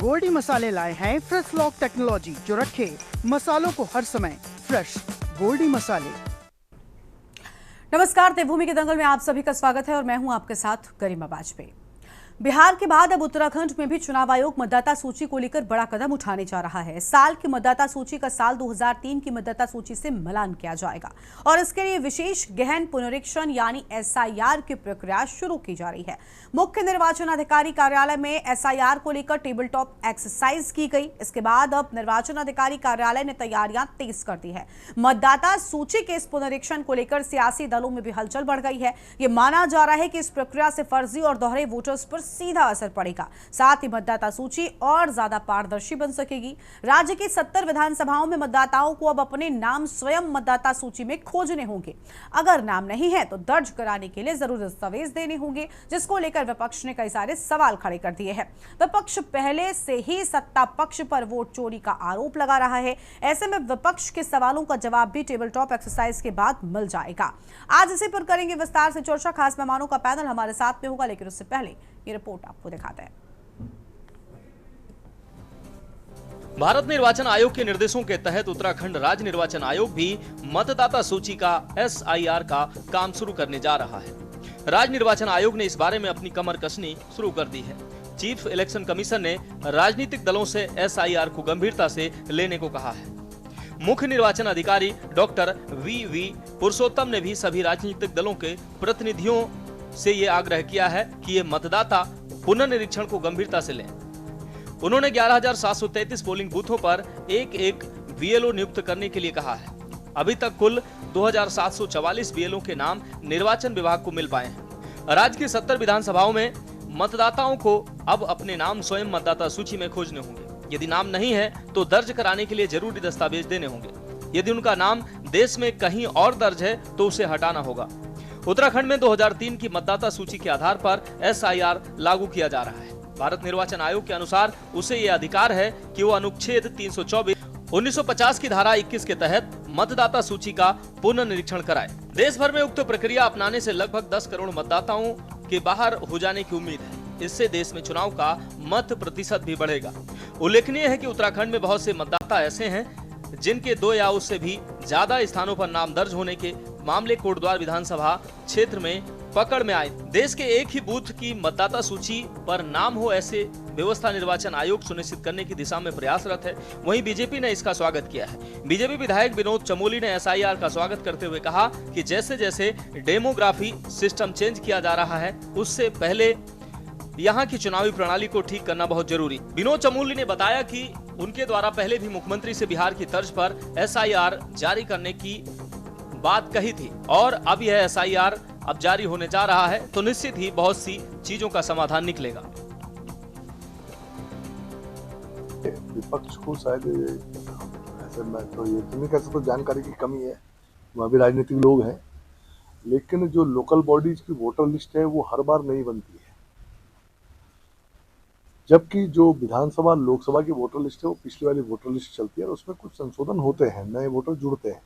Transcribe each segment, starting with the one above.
गोल्डी मसाले लाए हैं फ्रेश लॉक टेक्नोलॉजी जो रखे मसालों को हर समय फ्रेश। गोल्डी मसाले। नमस्कार, देवभूमि के दंगल में आप सभी का स्वागत है और मैं हूं आपके साथ गरिमा वाजपेयी। बिहार के बाद अब उत्तराखंड में भी चुनाव आयोग मतदाता सूची को लेकर बड़ा कदम उठाने जा रहा है। साल की मतदाता सूची का साल 2003 की मतदाता सूची से मिलान किया जाएगा और इसके लिए विशेष गहन पुनरीक्षण यानी एसआईआर की प्रक्रिया शुरू की जा रही है। मुख्य निर्वाचन अधिकारी कार्यालय में एसआईआर को लेकर टेबल टॉप एक्सरसाइज की गई। इसके बाद अब निर्वाचन अधिकारी कार्यालय ने तैयारियां तेज कर दी है। मतदाता सूची के इस पुनरीक्षण को लेकर सियासी दलों में भी हलचल बढ़ गई है। ये माना जा रहा है कि इस प्रक्रिया से फर्जी और दोहरे वोटर्स पर सीधा असर पड़ेगा। साथ ही मतदाता सूची और ज्यादा पारदर्शी बन सकेगी। राज्य की 70 विधानसभाओं में मतदाताओं को अब अपने नाम स्वयं मतदाता सूची में खोजने होंगे। अगर नाम नहीं है तो दर्ज कराने के लिए जरूरी दस्तावेज देने होंगे, जिसको लेकर विपक्ष ने कई सारे सवाल खड़े कर दिए हैं। विपक्ष पहले से ही सत्ता पक्ष पर वोट चोरी का आरोप लगा रहा है। ऐसे में विपक्ष के सवालों का जवाब भी टेबल टॉप एक्सरसाइज के बाद मिल जाएगा। आज इसी पर करेंगे विस्तार से चर्चा। खास मेहमानों का पैनल हमारे साथ में होगा, लेकिन उससे पहले ये रिपोर्ट आपको दिखाते हैं। भारत निर्वाचन आयोग के निर्देशों के तहत उत्तराखंड राज्य निर्वाचन आयोग भी मतदाता सूची का एसआईआर का काम शुरू करने जा रहा है। राज्य निर्वाचन आयोग ने इस बारे में अपनी कमर कसनी शुरू कर दी है। चीफ इलेक्शन कमीशन ने राजनीतिक दलों से एसआईआर को गंभीरता से लेने को कहा है। मुख्य निर्वाचन अधिकारी डॉक्टर वी पुरुषोत्तम ने भी सभी राजनीतिक दलों के प्रतिनिधियों से ये आग्रह किया है कि ये मतदाता पुनर्निरीक्षण को गंभीरता से लें। उन्होंने 11,733 पोलिंग बूथों पर एक बीएलओ नियुक्त करने के लिए कहा है। अभी तक कुल 2,744 बीएलओ के नाम निर्वाचन विभाग को मिल पाए हैं। राज्य की 70 विधानसभाओं में मतदाताओं को अब अपने नाम स्वयं मतदाता सूची में खोजने होंगे। यदि नाम नहीं है तो दर्ज कराने के लिए जरूरी दस्तावेज देने होंगे। यदि उनका नाम देश में कहीं और दर्ज है तो उसे हटाना होगा। उत्तराखंड में 2003 की मतदाता सूची के आधार पर एसआईआर लागू किया जा रहा है। भारत निर्वाचन आयोग के अनुसार उसे ये अधिकार है कि वो अनुच्छेद 324 1950 की धारा 21 के तहत मतदाता सूची का पुनर्निरीक्षण कराए। देश भर में उक्त प्रक्रिया अपनाने से लगभग 10 करोड़ मतदाताओं के बाहर हो जाने की उम्मीद है। इससे देश में चुनाव का मत प्रतिशत भी बढ़ेगा। उल्लेखनीय है कि उत्तराखंड में बहुत से मतदाता ऐसे हैं जिनके 2 या उससे भी ज्यादा स्थानों पर नाम दर्ज होने के मामले कोटद्वार विधानसभा क्षेत्र में पकड़ में आए। देश के एक ही बूथ की मतदाता सूची पर नाम हो, ऐसे व्यवस्था निर्वाचन आयोग सुनिश्चित करने की दिशा में प्रयासरत है। वहीं बीजेपी ने इसका स्वागत किया है। बीजेपी विधायक विनोद चमोली ने एसआईआर का स्वागत करते हुए कहा कि जैसे जैसे डेमोग्राफी सिस्टम चेंज किया जा रहा है, उससे पहले यहाँ की चुनावी प्रणाली को ठीक करना बहुत जरूरी। विनोद चमोली ने बताया कि उनके द्वारा पहले भी मुख्यमंत्री से बिहार की तर्ज पर एसआईआर जारी करने की बात कही थी और अब यह एसआईआर अब जारी होने जा रहा है तो निश्चित ही बहुत सी चीजों का समाधान निकलेगा। विपक्ष को शायद ऐसे मैं तो ये तो नहीं कह सकता, जानकारी की कमी है, वहाँ भी राजनीतिक लोग हैं, लेकिन जो लोकल बॉडीज की वोटर लिस्ट है वो हर बार नहीं बनती है, जबकि जो विधानसभा लोकसभा की वोटर लिस्ट है वो पिछली वाली वोटर लिस्ट चलती है और उसमें कुछ संशोधन होते हैं, नए वोटर जुड़ते हैं,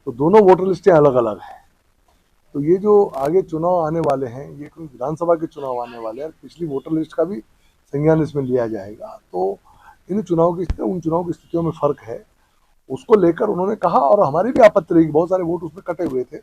तो दोनों वोटर लिस्टें अलग अलग हैं। तो ये जो आगे चुनाव आने वाले हैं, ये कोई विधानसभा के चुनाव आने वाले हैं, पिछली वोटर लिस्ट का भी संज्ञान इसमें लिया जाएगा। तो इन चुनाव की स्थिति उन चुनाव की स्थितियों में फर्क है, उसको लेकर उन्होंने कहा और हमारी भी आपत्ति रही, बहुत सारे वोट उसमें कटे हुए थे।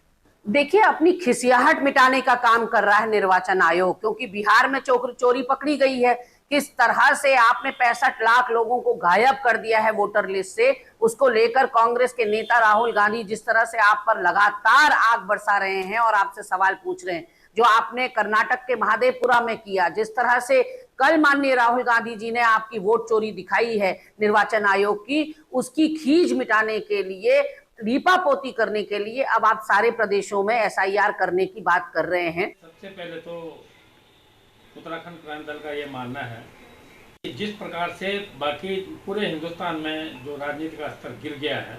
देखिए, अपनी खिसियाहट मिटाने का काम कर रहा है निर्वाचन आयोग, क्योंकि बिहार में चोरी पकड़ी गई है। किस तरह से आपने 65 लाख लोगों को गायब कर दिया है वोटर लिस्ट से, उसको लेकर कांग्रेस के नेता राहुल गांधी जिस तरह से आप पर लगातार आग बरसा रहे हैं और आपसे सवाल पूछ रहे हैं, जो आपने कर्नाटक के महादेवपुरा में किया, जिस तरह से कल माननीय राहुल गांधी जी ने आपकी वोट चोरी दिखाई है निर्वाचन आयोग की, उसकी खींच मिटाने के लिए, लीपापोती करने के लिए अब आप सारे प्रदेशों में एसआईआर करने की बात कर रहे हैं। सबसे पहले तो उत्तराखंड क्रांति दल का ये मानना है कि जिस प्रकार से बाकी पूरे हिंदुस्तान में जो राजनीति का स्तर गिर गया है,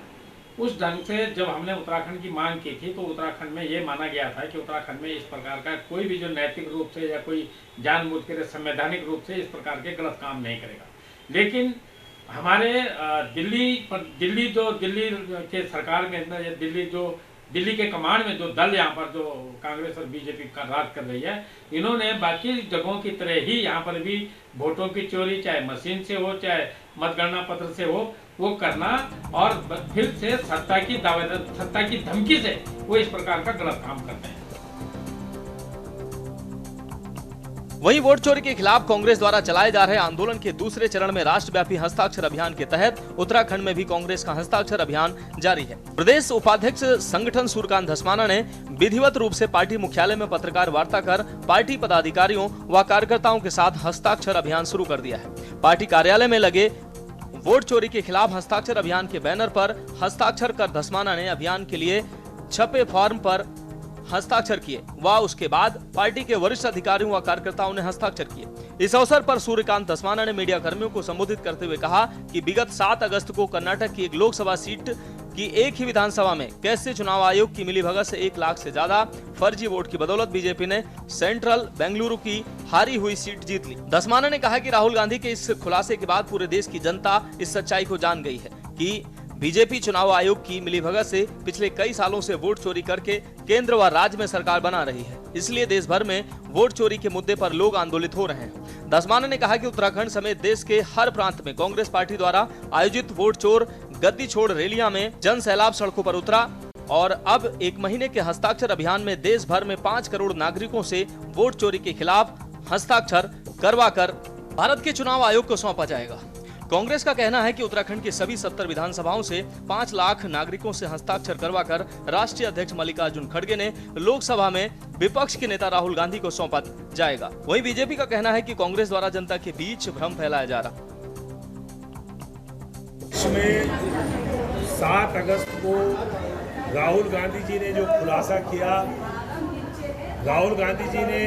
उस ढंग से जब हमने उत्तराखंड की मांग की थी तो उत्तराखंड में ये माना गया था कि उत्तराखंड में इस प्रकार का कोई भी जो नैतिक रूप से या कोई जानबूझ कर संवैधानिक रूप से इस प्रकार के गलत काम नहीं करेगा। लेकिन हमारे दिल्ली के सरकार में दिल्ली जो दिल्ली के कमांड में जो दल यहाँ पर जो कांग्रेस और बीजेपी का राज कर रही है, इन्होंने बाकी जगहों की तरह ही यहाँ पर भी वोटों की चोरी, चाहे मशीन से हो चाहे मतगणना पत्र से हो, वो करना और फिर से सत्ता की धमकी से वो इस प्रकार का गलत काम करते हैं। वहीं वोट चोरी के खिलाफ कांग्रेस द्वारा चलाए जा रहे आंदोलन के दूसरे चरण में राष्ट्रव्यापी हस्ताक्षर अभियान के तहत उत्तराखंड में भी कांग्रेस का हस्ताक्षर अभियान जारी है। प्रदेश उपाध्यक्ष संगठन सूर्यकांत धस्माना ने विधिवत रूप से पार्टी मुख्यालय में पत्रकार वार्ता कर पार्टी पदाधिकारियों व कार्यकर्ताओं के साथ हस्ताक्षर अभियान शुरू कर दिया है। पार्टी कार्यालय में लगे वोट चोरी के खिलाफ हस्ताक्षर अभियान के बैनर पर हस्ताक्षर कर धस्माना ने अभियान के लिए छपे फॉर्म पर हस्ताक्षर किए व उसके बाद पार्टी के वरिष्ठ अधिकारियों व कार्यकर्ताओं ने हस्ताक्षर किए। इस अवसर पर सूर्यकांत धस्माना ने मीडिया कर्मियों को संबोधित करते हुए कहा कि विगत 7 अगस्त को कर्नाटक की एक लोकसभा सीट की एक ही विधानसभा में कैसे चुनाव आयोग की मिलीभगत से 1 लाख से ज्यादा फर्जी वोट की बदौलत बीजेपी ने सेंट्रल बेंगलुरु की हारी हुई सीट जीत ली। धस्माना ने कहा कि राहुल गांधी के इस खुलासे के बाद पूरे देश की जनता इस सच्चाई को जान गई है कि बीजेपी चुनाव आयोग की मिलीभगत से पिछले कई सालों से वोट चोरी करके केंद्र व राज्य में सरकार बना रही है। इसलिए देश भर में वोट चोरी के मुद्दे पर लोग आंदोलित हो रहे हैं। धस्माना ने कहा कि उत्तराखंड समेत देश के हर प्रांत में कांग्रेस पार्टी द्वारा आयोजित वोट चोर गद्दी छोड़ रैलियां में जन सैलाब सड़कों पर उतरा और अब 1 महीने के हस्ताक्षर अभियान में देश भर में 5 करोड़ नागरिकों से वोट चोरी के खिलाफ हस्ताक्षर करवाकर भारत के चुनाव आयोग को सौंपा जाएगा। कांग्रेस का कहना है कि उत्तराखंड की सभी 70 विधानसभाओं से 5 लाख नागरिकों से हस्ताक्षर करवाकर राष्ट्रीय अध्यक्ष मल्लिकार्जुन खड़गे ने लोकसभा में विपक्ष के नेता राहुल गांधी को सौंपा जाएगा। वहीं बीजेपी का कहना है कि कांग्रेस द्वारा जनता के बीच भ्रम फैलाया जा रहा। इसमें 7 अगस्त को राहुल गांधी जी ने जो खुलासा किया, राहुल गांधी जी ने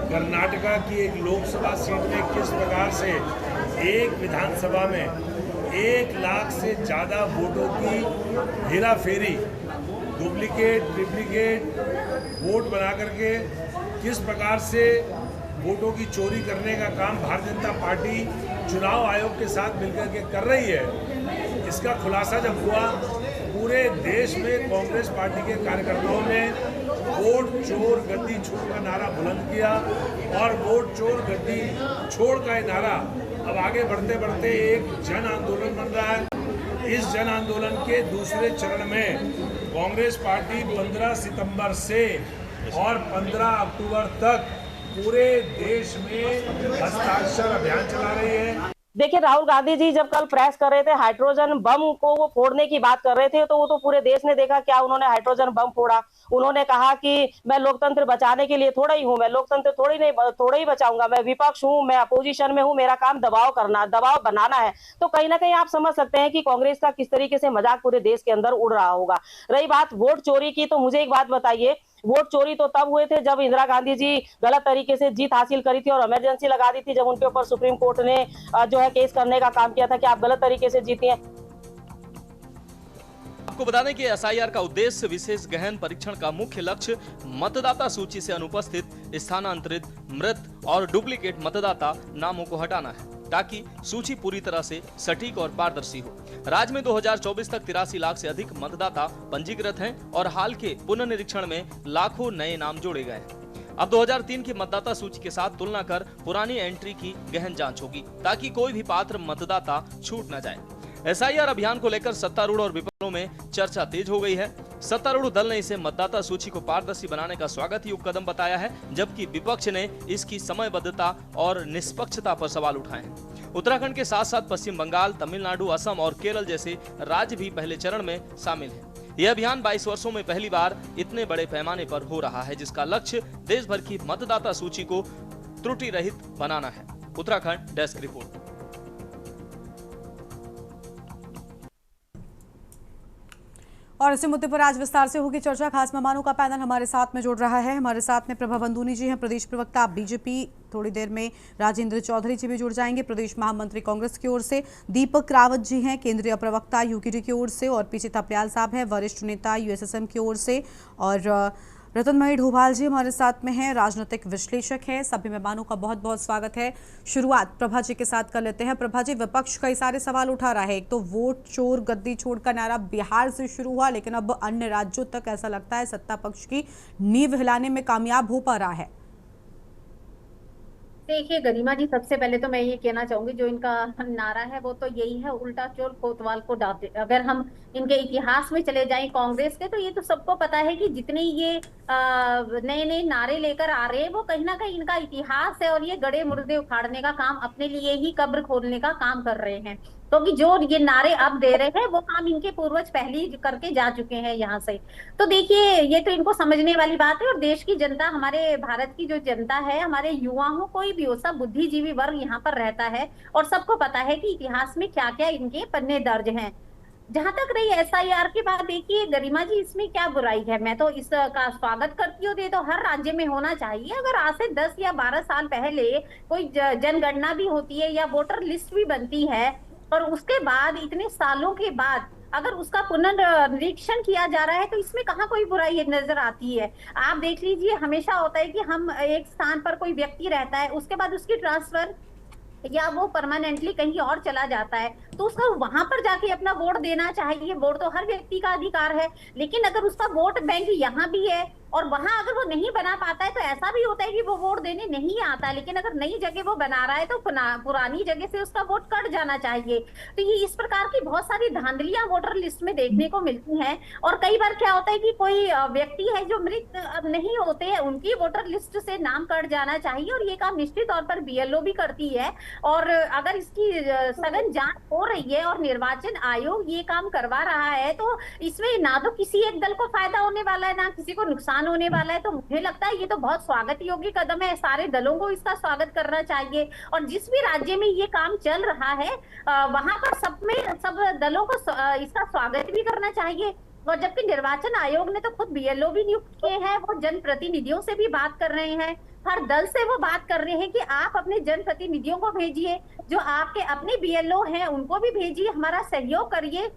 कर्नाटका की एक लोकसभा सीट में किस प्रकार से एक विधानसभा में 1 लाख से ज़्यादा वोटों की हेराफेरी, डुप्लीकेट ट्रिप्लीकेट वोट बना करके किस प्रकार से वोटों की चोरी करने का काम भारतीय जनता पार्टी चुनाव आयोग के साथ मिलकर के कर रही है। इसका खुलासा जब हुआ, पूरे देश में कांग्रेस पार्टी के कार्यकर्ताओं ने वोट चोर गद्दी छोड़ का नारा बुलंद किया और वोट चोर गद्दी छोड़ का ये नारा अब आगे बढ़ते बढ़ते एक जन आंदोलन बन रहा है। इस जन आंदोलन के दूसरे चरण में कांग्रेस पार्टी 15 सितंबर से और 15 अक्टूबर तक पूरे देश में हस्ताक्षर अभियान चला रही है। देखिए, राहुल गांधी जी जब कल प्रेस कर रहे थे, हाइड्रोजन बम को वो फोड़ने की बात कर रहे थे, तो वो तो पूरे देश ने देखा क्या उन्होंने हाइड्रोजन बम फोड़ा। उन्होंने कहा कि मैं लोकतंत्र बचाने के लिए थोड़ा ही हूँ, मैं लोकतंत्र थोड़ा ही बचाऊंगा, मैं विपक्ष हूँ, मैं अपोजिशन में हूँ, मेरा काम दबाव बनाना है। तो कहीं ना कहीं आप समझ सकते हैं कि कांग्रेस का किस तरीके से मजाक पूरे देश के अंदर उड़ रहा होगा। रही बात वोट चोरी की, तो मुझे एक बात बताइए, वोट चोरी तो तब हुए थे जब इंदिरा गांधी जी गलत तरीके से जीत हासिल करी थी और इमरजेंसी लगा दी थी, जब उनके ऊपर सुप्रीम कोर्ट ने जो है केस करने का काम किया था कि आप गलत तरीके से जीती हैं। आपको बता दें कि एसआईआर का उद्देश्य विशेष गहन परीक्षण का मुख्य लक्ष्य मतदाता सूची से अनुपस्थित, स्थानांतरित, मृत और डुप्लीकेट मतदाता नामों को हटाना है ताकि सूची पूरी तरह से सटीक और पारदर्शी हो। राज्य में 2024 तक 83 लाख से अधिक मतदाता पंजीकृत हैं और हाल के पुनर्निरीक्षण में लाखों नए नाम जोड़े गए हैं। अब 2003 की मतदाता सूची के साथ तुलना कर पुरानी एंट्री की गहन जांच होगी ताकि कोई भी पात्र मतदाता छूट न जाए। एसआईआर अभियान को लेकर सत्तारूढ़ और विपक्षों में चर्चा तेज हो गई है। सत्तारूढ़ दल ने इसे मतदाता सूची को पारदर्शी बनाने का स्वागत योग्य कदम बताया है, जबकि विपक्ष ने इसकी समयबद्धता और निष्पक्षता पर सवाल उठाए हैं। उत्तराखंड के साथ साथ पश्चिम बंगाल, तमिलनाडु, असम और केरल जैसे राज्य भी पहले चरण में शामिल हैं। यह अभियान 22 वर्षों में पहली बार इतने बड़े पैमाने पर हो रहा है, जिसका लक्ष्य देश भर की मतदाता सूची को त्रुटि रहित बनाना है। Uttarakhand desk report. और इसी मुद्दे पर आज विस्तार से होगी चर्चा। खास मेहमानों का पैनल हमारे साथ में जुड़ रहा है। हमारे साथ में प्रभा बंदूनी जी हैं, प्रदेश प्रवक्ता बीजेपी। थोड़ी देर में राजेंद्र चौधरी जी भी जुड़ जाएंगे, प्रदेश महामंत्री कांग्रेस की ओर से। दीपक रावत जी हैं, केंद्रीय प्रवक्ता यूकेडी की ओर से। और पीछे थपलियाल साहब हैं, वरिष्ठ नेता यूएसएसएम की ओर से। और रतनमयी ढोभाल जी हमारे साथ में हैं, राजनीतिक विश्लेषक हैं। सभी मेहमानों का बहुत बहुत स्वागत है। शुरुआत प्रभा जी के साथ कर लेते हैं। प्रभा जी, विपक्ष कई सारे सवाल उठा रहा है। एक तो वोट चोर गद्दी छोड़ का नारा बिहार से शुरू हुआ, लेकिन अब अन्य राज्यों तक ऐसा लगता है सत्ता पक्ष की नींव हिलाने में कामयाब हो पा रहा है। देखिए गरिमा जी, सबसे पहले तो मैं ये कहना चाहूंगी, जो इनका नारा है वो तो यही है, उल्टा चोर कोतवाल को डांटे। अगर हम इनके इतिहास में चले जाएं कांग्रेस के, तो ये तो सबको पता है कि जितने ये नए नए नारे लेकर आ रहे हैं, वो कहीं ना कहीं इनका इतिहास है, और ये गड़े मुर्दे उखाड़ने का काम, अपने लिए ही कब्र खोदने का काम कर रहे हैं। क्योंकि जो ये नारे अब दे रहे हैं वो काम इनके पूर्वज पहले ही करके जा चुके हैं यहाँ से। तो देखिए, ये तो इनको समझने वाली बात है। और देश की जनता, हमारे भारत की जो जनता है, हमारे युवाओं, कोई भी हो, सब बुद्धिजीवी वर्ग यहाँ पर रहता है, और सबको पता है कि इतिहास में क्या क्या इनके पन्ने दर्ज हैं। जहां तक रही एसआईआर की बात, देखिए गरिमा जी, इसमें क्या बुराई है? मैं तो इसका स्वागत करती हूँ। ये तो हर राज्य में होना चाहिए। अगर आज से 10 या 12 साल पहले कोई जनगणना भी होती है या वोटर लिस्ट भी बनती है, और उसके बाद इतने सालों के बाद अगर उसका पुनर्निरीक्षण किया जा रहा है, तो इसमें कहाँ कोई बुराई नजर आती है? आप देख लीजिए, हमेशा होता है कि हम एक स्थान पर कोई व्यक्ति रहता है, उसके बाद उसकी ट्रांसफर या वो परमानेंटली कहीं और चला जाता है, तो उसका वहां पर जाके अपना वोट देना चाहिए। वोट तो हर व्यक्ति का अधिकार है, लेकिन अगर उसका वोट बैंक यहाँ भी है और वहां अगर वो नहीं बना पाता है, तो ऐसा भी होता है कि वो वोट देने नहीं आता है, लेकिन अगर नई जगह वो बना रहा है तो पुरानी जगह से उसका वोट कट जाना चाहिए। तो ये इस प्रकार की बहुत सारी धांधलियां वोटर लिस्ट में देखने को मिलती हैं। और कई बार क्या होता है कि कोई व्यक्ति है जो मृत नहीं होते हैं, उनकी वोटर लिस्ट से नाम कट जाना चाहिए, और ये काम निश्चित तौर पर बीएलओ भी करती है। और अगर इसकी सघन जांच हो रही है और निर्वाचन आयोग ये काम करवा रहा है, तो इसमें ना तो किसी एक दल को फायदा होने वाला है, ना किसी को नुकसान होने वाला है। तो मुझे लगता है ये तो बहुत स्वागत योग्य कदम है। सारे दलों को इसका स्वागत करना चाहिए, और जिस भी राज्य में ये काम चल रहा है वहां पर सब दलों को इसका स्वागत भी करना चाहिए। और जबकि निर्वाचन आयोग ने तो खुद बीएलओ भी नियुक्त किए हैं, वो जनप्रतिनिधियों से भी बात कर रहे हैं, हर दल से वो बात कर रहे हैं कि आप अपने जनप्रतिनिधियों को भेजिए, जो आपके अपने बीएलओ हैं उनको भी भेजिए, हमारा सहयोग करिए,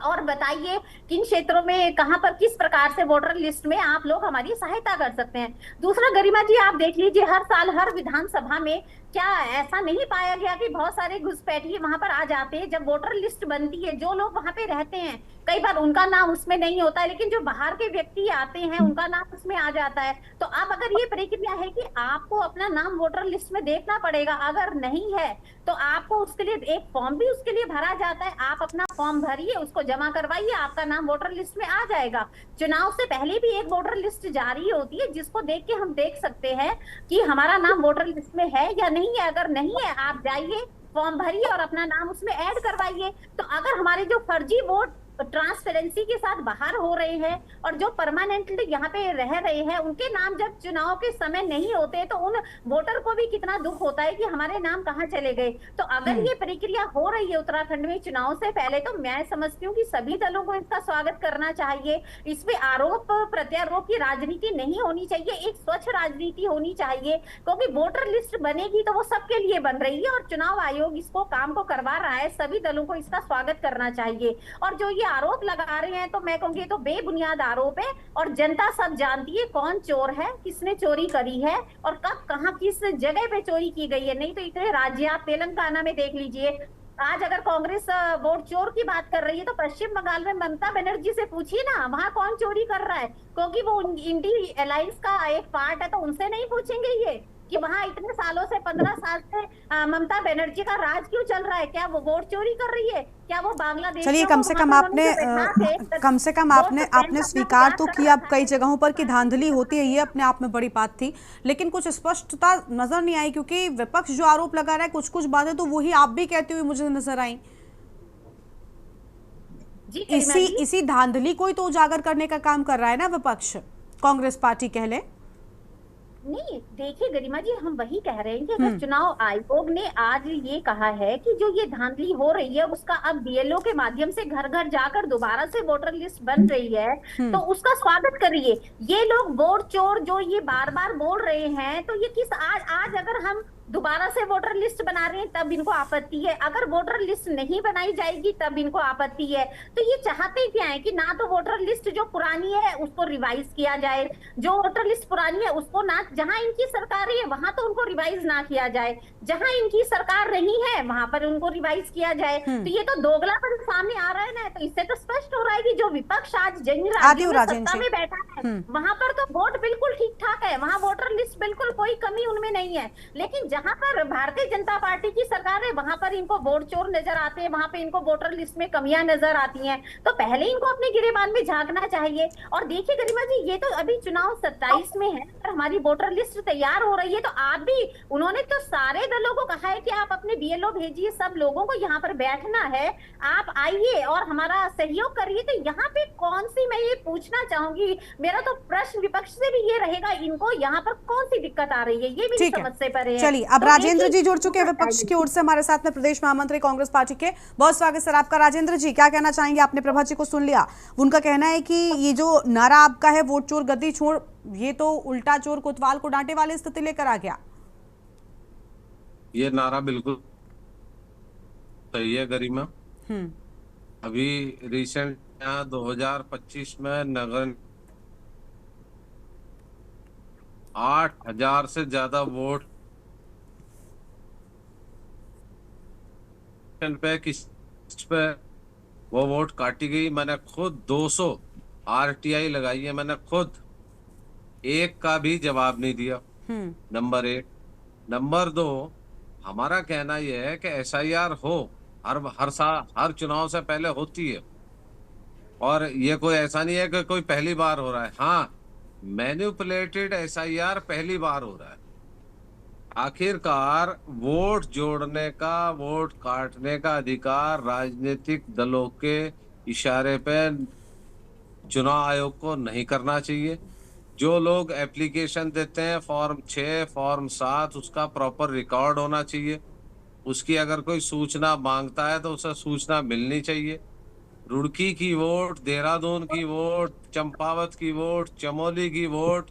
और बताइए किन क्षेत्रों में कहां पर किस प्रकार से वोटर लिस्ट में आप लोग हमारी सहायता कर सकते हैं। दूसरा गरिमा जी, आप देख लीजिए, हर साल हर विधानसभा में क्या ऐसा नहीं पाया गया कि बहुत सारे घुसपैठिए वहां पर आ जाते हैं? जब वोटर लिस्ट बनती है, जो लोग वहां पे रहते हैं, कई बार उनका नाम उसमें नहीं होता है, लेकिन जो बाहर के व्यक्ति आते हैं उनका नाम उसमें आ जाता है। तो अब अगर ये प्रक्रिया है कि आपको अपना नाम वोटर लिस्ट में देखना पड़ेगा, अगर नहीं है तो आपको उसके लिए एक फॉर्म भी उसके लिए भरा जाता है, आप अपना फॉर्म भरिए, उसको जमा करवाइए, आपका नाम वोटर लिस्ट में आ जाएगा। चुनाव से पहले भी एक वोटर लिस्ट जारी होती है, जिसको देख के हम देख सकते हैं कि हमारा नाम वोटर लिस्ट में है या नहीं है। अगर नहीं है, आप जाइए, फॉर्म भरिए और अपना नाम उसमें ऐड करवाइए। तो अगर हमारे जो फर्जी वोट ट्रांसपेरेंसी के साथ बाहर हो रहे हैं, और जो परमानेंटली यहाँ पे रह रहे हैं, उनके नाम जब चुनाव के समय नहीं होते, तो उन वोटर को भी कितना दुख होता है कि हमारे नाम कहाँ चले गए। तो अगर ये प्रक्रिया हो रही है उत्तराखंड में चुनाव से पहले, तो मैं समझती हूँ कि सभी दलों को इसका स्वागत करना चाहिए। इसमें आरोप प्रत्यारोप की राजनीति नहीं होनी चाहिए, एक स्वच्छ राजनीति होनी चाहिए, क्योंकि वोटर लिस्ट बनेगी तो वो सबके लिए बन रही है, और चुनाव आयोग इसको काम को करवा रहा है। सभी दलों को इसका स्वागत करना चाहिए। और जो ये आरोप लगा रहे हैं, तो मैं कहूंगी तो बेबुनियाद आरोप है, और जनता सब जानती है कौन चोर है, किसने चोरी करी है, और कब कहां किस जगह पे चोरी की गई है। नहीं तो इतने राज्य, आप तेलंगाना में देख लीजिए, आज अगर कांग्रेस वोट चोर की बात कर रही है, तो पश्चिम बंगाल में ममता बनर्जी से पूछिए ना, वहां कौन चोरी कर रहा है, क्योंकि वो इंडी अलायंस का एक पार्ट है, तो उनसे नहीं पूछेंगे ये कि वहां इतने सालों से 15 साल से ममता बनर्जी का राज क्यों चल रहा है? क्या वो वोट चोरी कर रही है? क्या वो बांग्लादेश? चलिए, कम से कम आपने स्वीकार तो किया अब कई जगहों पर कि धांधली होती है, ये अपने आप में बड़ी बात थी, लेकिन कुछ स्पष्टता नजर नहीं आई, क्योंकि विपक्ष जो आरोप लगा रहा है, कुछ बातें तो वही आप भी कहते हुए मुझे नजर आई। इसी धांधली को ही तो उजागर करने का काम कर रहा है ना विपक्ष, कांग्रेस पार्टी कह ले। नहीं, देखिए गरिमा जी, हम वही कह रहे हैं कि अगर चुनाव आयोग ने आज ये कहा है कि जो ये धांधली हो रही है उसका अब बीएलओ के माध्यम से घर घर जाकर दोबारा से वोटर लिस्ट बन रही है, तो उसका स्वागत करिए। ये लोग वोट चोर जो ये बार बार बोल रहे हैं, तो ये किस आज अगर हम दोबारा से वोटर लिस्ट बना रहे हैं तब इनको आपत्ति है, अगर वोटर लिस्ट नहीं बनाई जाएगी तब इनको आपत्ति है। तो ये चाहते क्या है कि ना तो वोटर लिस्ट जो पुरानी है उसको रिवाइज किया जाए, जो वोटर लिस्ट पुरानी है उसको ना, जहां इनकी सरकार है वहां तो उनको रिवाइज ना किया जाए, जहां इनकी सरकार नहीं है वहां पर उनको रिवाइज किया जाए। तो ये तो दोगलापन सामने आ रहा है ना। तो इससे तो स्पष्ट हो रहा है कि जो विपक्ष आज जंग सत्ता में बैठा है वहां पर तो वोट बिल्कुल ठीक ठाक है, वहां वोटर लिस्ट बिल्कुल कोई कमी उनमें नहीं है। लेकिन जहां पर भारतीय जनता पार्टी की सरकार है वहां पर इनको वोट चोर नजर आते हैं, वहां पे इनको वोटर लिस्ट में कमियां नजर आती हैं। तो पहले इनको अपने गिरेबान में झांकना चाहिए। और देखिए गरिमा जी, ये तो अभी चुनाव 27 में है, हमारी वोटर लिस्ट तैयार हो रही है। तो आप भी, उन्होंने तो सारे दलों को कहा है कि आप अपने बीएलओ भेजिए, सब लोगों को यहाँ पर बैठना है, आप आइए और हमारा सहयोग करिए। तो यहाँ पे कौन सी, मैं ये पूछना चाहूंगी, मेरा तो प्रश्न विपक्ष से भी ये रहेगा, इनको यहाँ पर कौन सी दिक्कत आ रही है, ये भी समझ से परे है। चलिए, अब राजेंद्र जी जुड़ चुके हैं विपक्ष की ओर से हमारे साथ में, प्रदेश महामंत्री कांग्रेस पार्टी के। बहुत स्वागत सर आपका। राजेंद्र जी, क्या कहना चाहेंगे? आपने प्रभा जी को सुन लिया, उनका कहना है कि ये जो नारा आपका है वोट चोर गद्दी छोड़, ये तो उल्टा चोर कोतवाल को डांटे वाली स्थिति लेकर आ गया। ये नारा बिल्कुल सही है गरिमा। अभी रिसेंट 2025 में नगर 8,000 से ज्यादा वोट पे किस्त पे वो वोट काटी गई। मैंने खुद 200 RTI लगाई है, मैंने खुद एक का भी जवाब नहीं दिया। नंबर 1। नंबर 2, हमारा कहना यह है कि SIR हो, हर साल, हर चुनाव से पहले होती है, और ये कोई ऐसा नहीं है कि कोई पहली बार हो रहा है। हाँ, मैनिपुलेटेड SIR पहली बार हो रहा है। आखिरकार वोट जोड़ने का, वोट काटने का अधिकार राजनीतिक दलों के इशारे पे चुनाव आयोग को नहीं करना चाहिए। जो लोग एप्लीकेशन देते हैं फॉर्म 6, फॉर्म 7, उसका प्रॉपर रिकॉर्ड होना चाहिए। उसकी अगर कोई सूचना मांगता है तो उसे सूचना मिलनी चाहिए। रुड़की की वोट, देहरादून की वोट, चंपावत की वोट, चमोली की वोट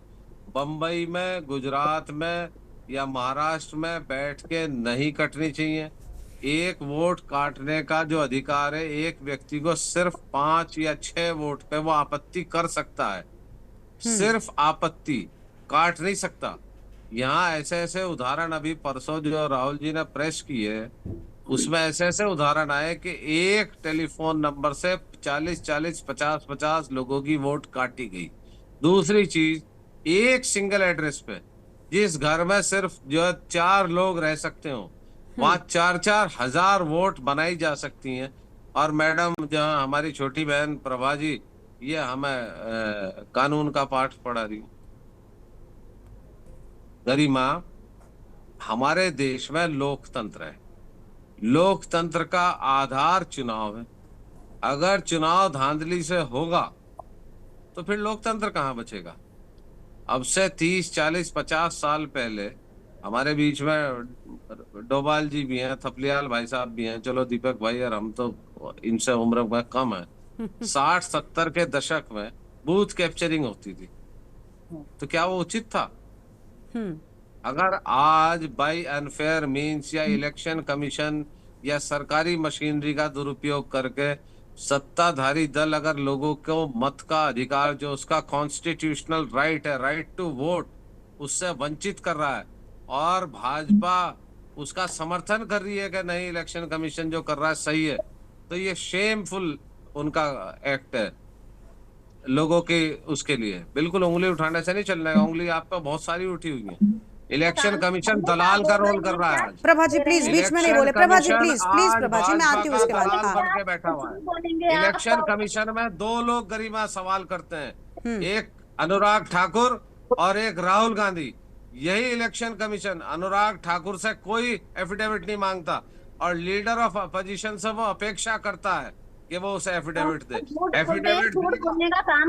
बम्बई में, गुजरात में या महाराष्ट्र में बैठ के नहीं कटनी चाहिए। एक वोट काटने का जो अधिकार है, एक व्यक्ति को सिर्फ 5 या 6 वोट पे वो आपत्ति कर सकता है, सिर्फ आपत्ति, काट नहीं सकता। यहाँ ऐसे ऐसे उदाहरण अभी परसों जो राहुल जी ने प्रेस की है उसमें ऐसे ऐसे उदाहरण आए कि एक टेलीफोन नंबर से 40-40, 50-50 लोगों की वोट काटी गई। दूसरी चीज, एक सिंगल एड्रेस पे जिस घर में सिर्फ जो 4 लोग रह सकते हो वहां 4-4 हजार वोट बनाई जा सकती हैं। और मैडम, जहाँ हमारी छोटी बहन प्रभा जी, ये हमें कानून का पाठ पढ़ा रही। गरिमा, हमारे देश में लोकतंत्र है, लोकतंत्र का आधार चुनाव है। अगर चुनाव धांधली से होगा तो फिर लोकतंत्र कहाँ बचेगा? अब से 30, 40, 50 साल पहले हमारे बीच में डोभाल जी भी हैं, थपलियाल भाई साहब भी हैं, चलो दीपक भाई और हम तो इनसे उम्र में कम है। 60-70 के दशक में बूथ कैप्चरिंग होती थी, तो क्या वो उचित था? अगर आज बाय अनफेयर मीन्स या इलेक्शन कमीशन या सरकारी मशीनरी का दुरुपयोग करके सत्ताधारी दल अगर लोगों को मत का अधिकार, जो उसका कॉन्स्टिट्यूशनल राइट है, राइट टू वोट, उससे वंचित कर रहा है, और भाजपा उसका समर्थन कर रही है कि नहीं इलेक्शन कमीशन जो कर रहा है सही है, तो ये शेमफुल उनका एक्ट है लोगों के, उसके लिए बिल्कुल उंगली उठाने से नहीं चलना है। उंगली आप पे बहुत सारी उठी हुई है। इलेक्शन कमीशन दलाल का रोल कर रहा है। प्रभा जी प्लीज बीच में नहीं बोले। प्रभा जी प्लीज प्रभा जी, मैं आती हूँ उसके बाद। करके बैठा हुआ है। इलेक्शन कमीशन में 2 लोग गरिमा सवाल करते हैं, एक अनुराग ठाकुर और एक राहुल गांधी। यही इलेक्शन कमीशन अनुराग ठाकुर से कोई एफिडेविट नहीं मांगता, और लीडर ऑफ अपोजिशन से वो अपेक्षा करता है कि वो उसे एफिडेविट दे। एफिडेविट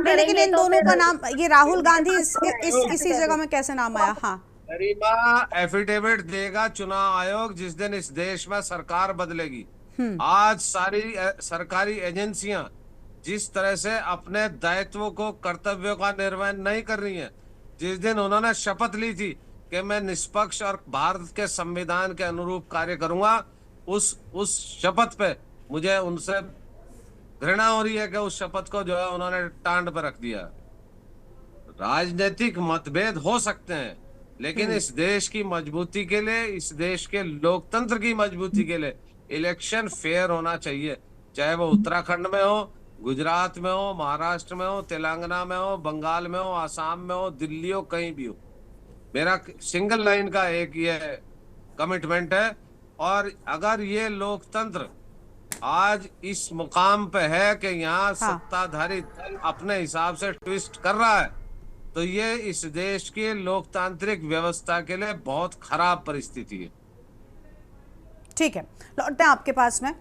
लेकिन इन दोनों का नाम, ये राहुल गांधी इसी जगह में कैसे नाम आया? हाँ गरिमा, एफिडेविट देगा चुनाव आयोग जिस दिन इस देश में सरकार बदलेगी। आज सारी सरकारी एजेंसियां जिस तरह से अपने दायित्वों को, कर्तव्यों का निर्वहन नहीं कर रही हैं, जिस दिन उन्होंने शपथ ली थी कि मैं निष्पक्ष और भारत के संविधान के अनुरूप कार्य करूंगा, उस शपथ पे मुझे उनसे घृणा हो रही है कि उस शपथ को जो है उन्होंने टांड पे रख दिया। राजनीतिक मतभेद हो सकते हैं, लेकिन इस देश की मजबूती के लिए, इस देश के लोकतंत्र की मजबूती के लिए इलेक्शन फेयर होना चाहिए, चाहे वो उत्तराखंड में हो, गुजरात में हो, महाराष्ट्र में हो, तेलंगाना में हो, बंगाल में हो, आसाम में हो, दिल्ली हो, कहीं भी हो। मेरा सिंगल लाइन का एक ये कमिटमेंट है। और अगर ये लोकतंत्र आज इस मुकाम पे है कि यहाँ सत्ताधारी दल अपने हिसाब से ट्विस्ट कर रहा है, तो ये इस देश की लोकतांत्रिक व्यवस्था के लिए बहुत खराब परिस्थिति है। ठीक है, लौटते हैं आपके पास में।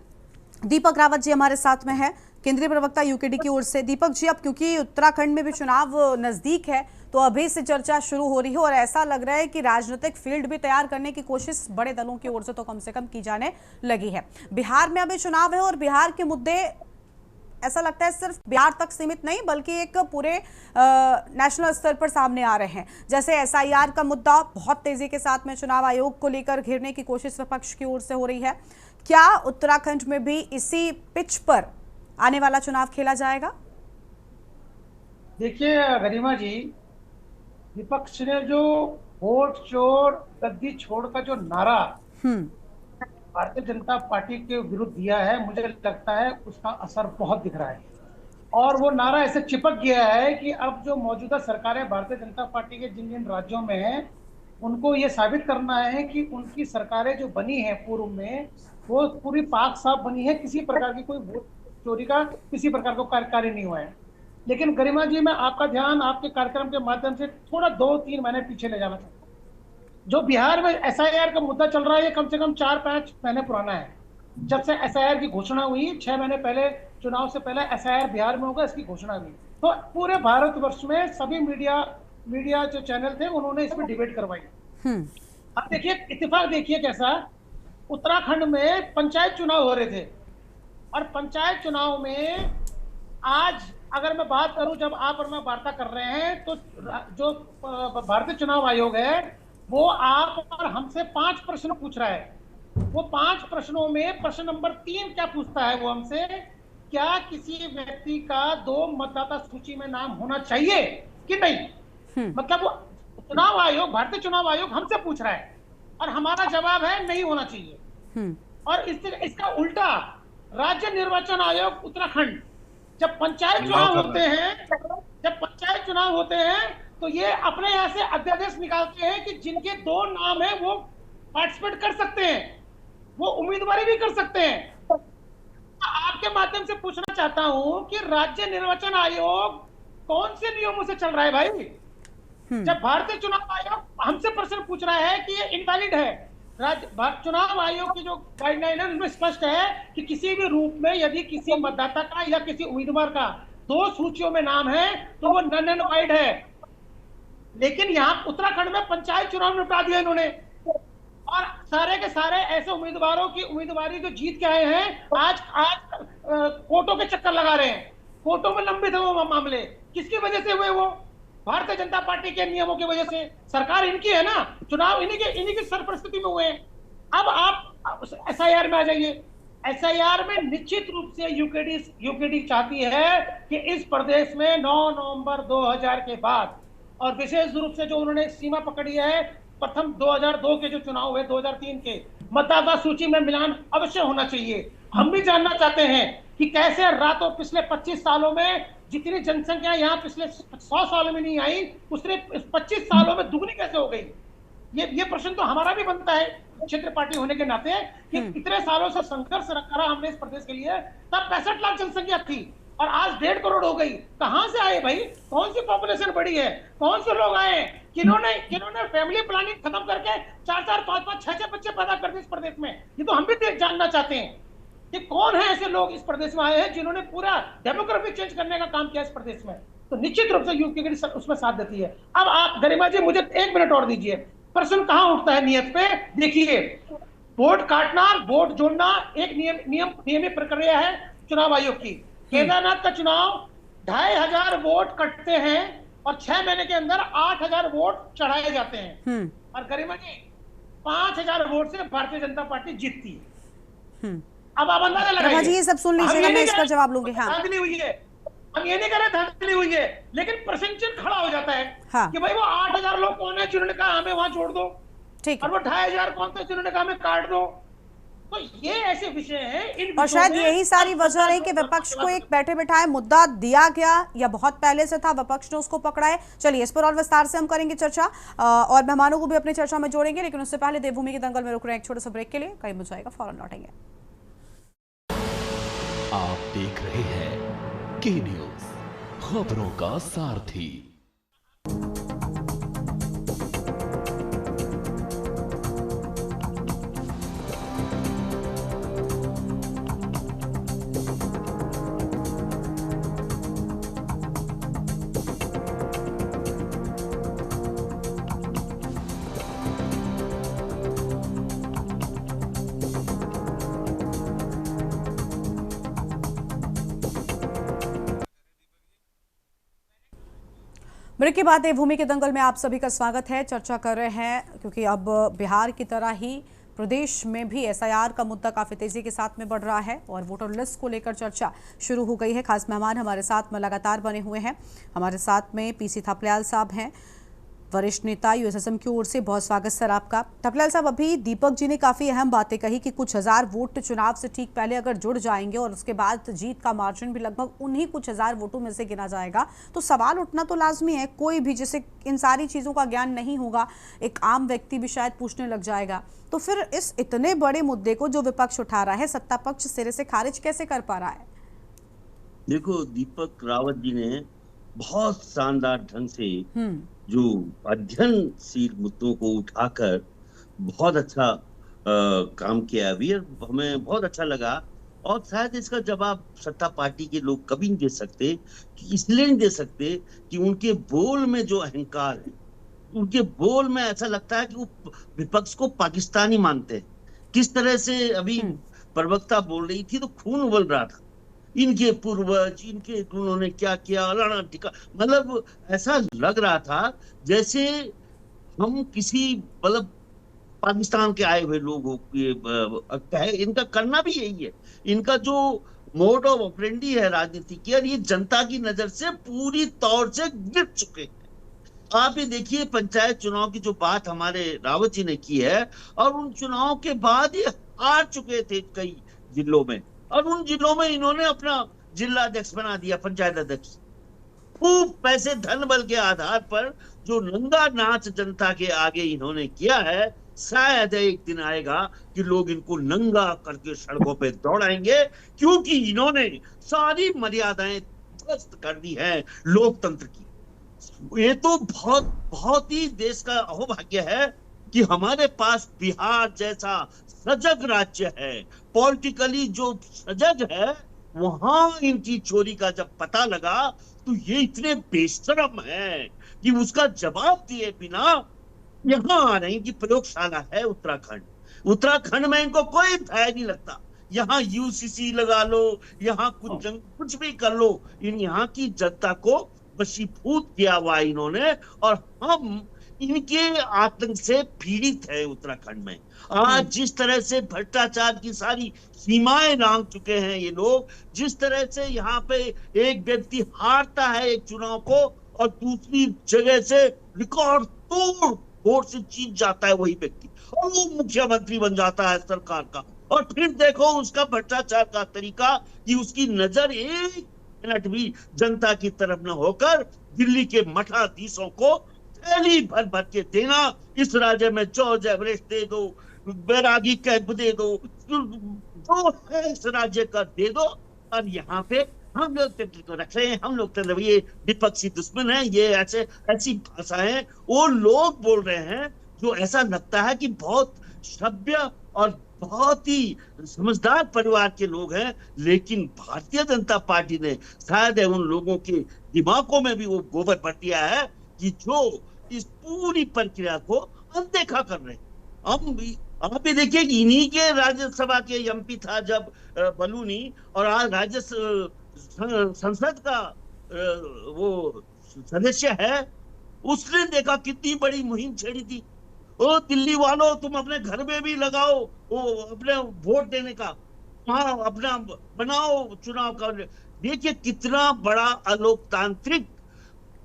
दीपक रावत जी हमारे साथ में है, केंद्रीय प्रवक्ता यूकेडी की ओर से। दीपक जी, अब क्योंकि उत्तराखंड में भी चुनाव नजदीक है, तो अभी से चर्चा शुरू हो रही है और ऐसा लग रहा है कि राजनीतिक फील्ड भी तैयार करने की कोशिश बड़े दलों की ओर से तो कम से कम की जाने लगी है। बिहार में अभी चुनाव है और बिहार के मुद्दे ऐसा लगता है सिर्फ बिहार तक सीमित नहीं, बल्कि एक पूरे नेशनल स्तर पर सामने आ रहे हैं। जैसे एसआईआर का मुद्दा बहुत तेजी के साथ में चुनाव आयोग को लेकर घेरने की कोशिश विपक्ष की ओर से हो रही है। क्या उत्तराखंड में भी इसी पिच पर आने वाला चुनाव खेला जाएगा? देखिए गरिमा जी, विपक्ष ने जो वोट चोर गद्दी छोड़ का जो नारा भारतीय जनता पार्टी के विरुद्ध दिया है, मुझे लगता है उसका असर बहुत दिख रहा है। और वो नारा ऐसे चिपक गया है कि अब जो मौजूदा सरकारें भारतीय जनता पार्टी के जिन जिन राज्यों में हैं, उनको ये साबित करना है कि उनकी सरकारें जो बनी है पूर्व में, वो पूरी पाक साफ बनी है, किसी प्रकार की कोई वोट चोरी का किसी प्रकार का कार्य नहीं हुआ है। लेकिन गरिमा जी, मैं आपका ध्यान आपके कार्यक्रम के माध्यम से थोड़ा 2-3 महीने पीछे ले जाना चाहता हूँ। जो बिहार में एसआईआर का मुद्दा चल रहा है, ये कम से कम 4-5 महीने पुराना है। जब से एसआईआर की घोषणा हुई, 6 महीने पहले, चुनाव से पहले एसआईआर बिहार में होगा, इसकी घोषणा हुई, तो पूरे भारतवर्ष में सभी मीडिया जो चैनल थे, उन्होंने इस पर डिबेट करवाई। अब देखिए इत्तेफाक, देखिए कैसा, उत्तराखंड में पंचायत चुनाव हो रहे थे और पंचायत चुनाव में आज अगर मैं बात करूं, जब आप और मैं वार्ता कर रहे हैं, तो जो भारतीय चुनाव आयोग है वो आप और हमसे 5 प्रश्न पूछ रहा है। वो 5 प्रश्नों में प्रश्न नंबर 3 क्या पूछता है वो हमसे, क्या किसी व्यक्ति का 2 मतदाता सूची में नाम होना चाहिए कि नहीं। मतलब वो चुनाव आयोग, भारतीय चुनाव आयोग हमसे पूछ रहा है और हमारा जवाब है नहीं होना चाहिए। और इसका उल्टा राज्य निर्वाचन आयोग उत्तराखंड, जब पंचायत चुनाव होते हैं तो ये अपने यहाँ से अध्यादेश निकालते हैं कि जिनके 2 नाम है वो पार्टिसिपेट कर सकते हैं, वो उम्मीदवारी भी कर सकते हैं। आपके माध्यम से पूछना चाहता हूं कि राज्य निर्वाचन आयोग कौन से नियमों से चल रहा है भाई? जब भारतीय चुनाव आयोग हमसे प्रश्न पूछ रहा है कि ये इनवैलिड है। चुनाव आयोग की जो गाइडलाइन है उनमें स्पष्ट है कि किसी भी रूप में यदि किसी मतदाता का या किसी उम्मीदवार का 2 सूचियों में नाम है तो वो नन एंड वाइड है। लेकिन यहाँ उत्तराखंड में पंचायत चुनाव निपटा दिया इन्होंने और सारे के सारे ऐसे उम्मीदवारों की उम्मीदवारी जो जीत के आए हैं, आज कोर्टों के चक्कर लगा रहे हैं, कोर्टों में लंबित है वो मामले। किसकी वजह से हुए? वो भारतीय जनता पार्टी के नियमों की वजह से। सरकार इनकी है ना, चुनाव इन्हीं की सरपरस्ती में हुए हैं। अब आप एसआईआर में आ जाइए। एसआईआर में निश्चित रूप से यूकेडी चाहती है कि इस प्रदेश में 9 नवंबर 2000 के बाद, और विशेष रूप से जो उन्होंने सीमा पकड़ी है प्रथम 2002 के जो चुनाव हुए, 2003 के, मतदाता सूची में मिलान अवश्य होना चाहिए। हम भी जानना चाहते हैं कि कैसे रातों पिछले 25 सालों में जितनी जनसंख्या यहाँ पिछले 100 सालों में नहीं आई, उसने 25 सालों में दुगनी कैसे हो गई? ये प्रश्न तो हमारा भी बनता है क्षेत्र पार्टी होने के नाते कि इतने सालों से संघर्ष करा हमने इस प्रदेश के लिए, तब 65 लाख जनसंख्या थी और आज 1.5 करोड़ हो गई। कहां से आए भाई? कौन सी पॉपुलेशन बढ़ी है? कौन से लोग आए? किन्होंने फैमिली प्लानिंग खत्म करके 4-4, 5-5, 6-6 बच्चे पैदा कर दिए इस प्रदेश में? ये तो हम भी जानना चाहते हैं कि कौन है ऐसे लोग इस प्रदेश में आए हैं जिन्होंने पूरा डेमोग्राफी चेंज करने का काम किया इस प्रदेश में। तो निश्चित रूप से यूकेडी उसमें साथ देती है। अब आप गरिमा जी मुझे 1 मिनट और दीजिए। प्रश्न कहां उठता है नियत पे? देखिए, वोट काटना, वोट जोड़ना एक नियमित प्रक्रिया है चुनाव आयोग की। केदारनाथ का चुनाव 2500 वोट कटते हैं और 6 महीने के अंदर 8,000 वोट चढ़ाए जाते हैं। और गरिमा जी 5,000 वोट से भारतीय जनता पार्टी जीतती है। अब आप अंदाजा लगाइए जी, ये सब सुन लीजिएगा, मैं इस पर जवाब लूंगी। हाँ, धांधली हुई है, हम ये नहीं कह रहे धांधली हुई है, लेकिन प्रसेंटेज खड़ा हो जाता है। हाँ। कि भाई वो 8,000 लोग कौन है जिन्होंने कहा हमें वहां छोड़ दो, ठीक, और वो 2,500 कौन थे जिन्होंने कहा हमें काट दो। तो ये ऐसे विषय हैं, और शायद यही सारी वजह है कि विपक्ष को एक बैठे बैठाए मुद्दा दिया गया, या बहुत पहले से था, विपक्ष ने उसको पकड़ा है। चलिए, इस पर और विस्तार से हम करेंगे चर्चा, और मेहमानों को भी अपनी चर्चा में जोड़ेंगे, लेकिन उससे पहले देवभूमि के दंगल में रुक रहे हैं एक छोटे से ब्रेक के लिए। कहीं मुझे आएगा, फौरन लौटेंगे। आप देख रहे हैं के न्यूज, खबरों का सारथी। ब्रेक के बाद देवभूमि के दंगल में आप सभी का स्वागत है। चर्चा कर रहे हैं क्योंकि अब बिहार की तरह ही प्रदेश में भी एसआईआर का मुद्दा काफी तेजी के साथ में बढ़ रहा है और वोटर लिस्ट को लेकर चर्चा शुरू हो गई है। खास मेहमान हमारे साथ में लगातार बने हुए हैं। हमारे साथ में पीसी थपलियाल साहब हैं, वरिष्ठ नेता यूएसएसएम की ओर से। बहुत स्वागत सर आपका। थपलियाल साहब, अभी दीपक जी ने काफ़ी अहम बातें कही कि कुछ हज़ार वोट चुनाव से ठीक पहले अगर जुड़ जाएंगे और उसके बाद जीत का मार्जिन भी लगभग उन्हीं कुछ हज़ार वोटों में से गिना जाएगा, तो सवाल उठना तो लाजमी है। कोई भी जिसे इन सारी चीज़ों का ज्ञान नहीं होगा, एक आम व्यक्ति भी शायद पूछने लग जाएगा, तो फिर इस इतने बड़े मुद्दे को जो विपक्ष उठा रहा है, सत्ता पक्ष सिरे से खारिज कैसे कर पा रहा है? देखो, दीपक रावत जी ने बहुत शानदार ढंग से जो अध्ययनशील मुद्दों को उठाकर बहुत अच्छा काम किया अभी, हमें बहुत अच्छा लगा। और शायद इसका जवाब सत्ता पार्टी के लोग कभी नहीं दे सकते, इसलिए नहीं दे सकते कि उनके बोल में जो अहंकार है, उनके बोल में ऐसा लगता है कि वो विपक्ष को पाकिस्तानी मानते हैं। किस तरह से अभी प्रवक्ता बोल रही थी तो खून उबल रहा था, इनके पूर्वज, इनके उन्होंने क्या किया, अलाना टिका, मतलब ऐसा लग रहा था जैसे हम किसी मतलब पाकिस्तान के आए हुए लोग हो। इनका करना भी यही है, इनका जो मोड ऑफ ऑपरेंडी है राजनीति की, ये जनता की नजर से पूरी तौर से गिर चुके हैं। आप ये देखिए, पंचायत चुनाव की जो बात हमारे रावत जी ने की है, और उन चुनाव के बाद ये हार चुके थे कई जिलों में, और उन जिलों में इन्होंने अपना जिला अध्यक्ष बना दिया, पंचायत अध्यक्ष। खूब पैसे धन बल के आधार पर जो नंगा नाच जनता के आगे इन्होंने किया है, शायद एक दिन आएगा कि लोग इनको नंगा करके सड़कों पे दौड़ाएंगे, क्योंकि इन्होंने सारी मर्यादाएं ध्वस्त कर दी है लोकतंत्र की। ये तो बहुत बहुत ही देश का अहोभाग्य है कि हमारे पास बिहार जैसा सजग राज्य है, पॉलिटिकली जो सजग है, वहां इनकी चोरी का जब पता लगा तो ये इतने बेशरम है कि उसका जवाब दिए बिना यहाँ आ रहे हैं कि प्रयोगशाला है उत्तराखंड में इनको कोई भय नहीं लगता। यहाँ यूसीसी लगा लो, यहाँ कुछ भी कर लो, यहाँ की जनता को वशीभूत किया हुआ इन्होंने, और हम इनके आतंक से पीड़ित है उत्तराखंड में। आज जिस तरह से भ्रष्टाचार की सारी सीमाएं लांघ चुके हैं ये लोग, जिस तरह से यहाँ पे एक व्यक्ति हारता है एक चुनाव को और दूसरी जगह से रिकॉर्ड तोड़ वोट से जीत जाता है वही व्यक्ति, और वो मुख्यमंत्री बन जाता है सरकार का। और फिर देखो उसका भ्रष्टाचार का तरीका कि उसकी नजर एक मिनट भी जनता की तरफ न होकर दिल्ली के मठाधीशों को थैली भर भर के देना, इस राज्य में जॉर्ज एवरेस्ट दे दो, बैरागी कैंप दे दो, जो है इस राज्य का दे दो, और यहाँ पे हम लोकतंत्र को रख रहे हैं। हम लोकतंत्र, ये विपक्षी दुश्मन है, ये ऐसी भाषाएं वो लोग बोल रहे हैं जो ऐसा लगता है कि बहुत सभ्य और बहुत ही समझदार परिवार के लोग हैं, लेकिन भारतीय जनता पार्टी ने शायद उन लोगों के दिमागों में भी वो गोबर भर दिया है कि जो इस पूरी प्रक्रिया को अनदेखा कर रहे हैं। आप ये देखिए कि इन्हीं के राज्यसभा के एमपी था जब बलूनी, और आज राज्य संसद का वो सदस्य है, उसने देखा कितनी बड़ी मुहिम छेड़ी थी। ओ दिल्ली वालों, तुम अपने घर में भी लगाओ वो अपने वोट देने का, हाँ अपना बनाओ चुनाव का। देखिए कितना बड़ा अलोकतांत्रिक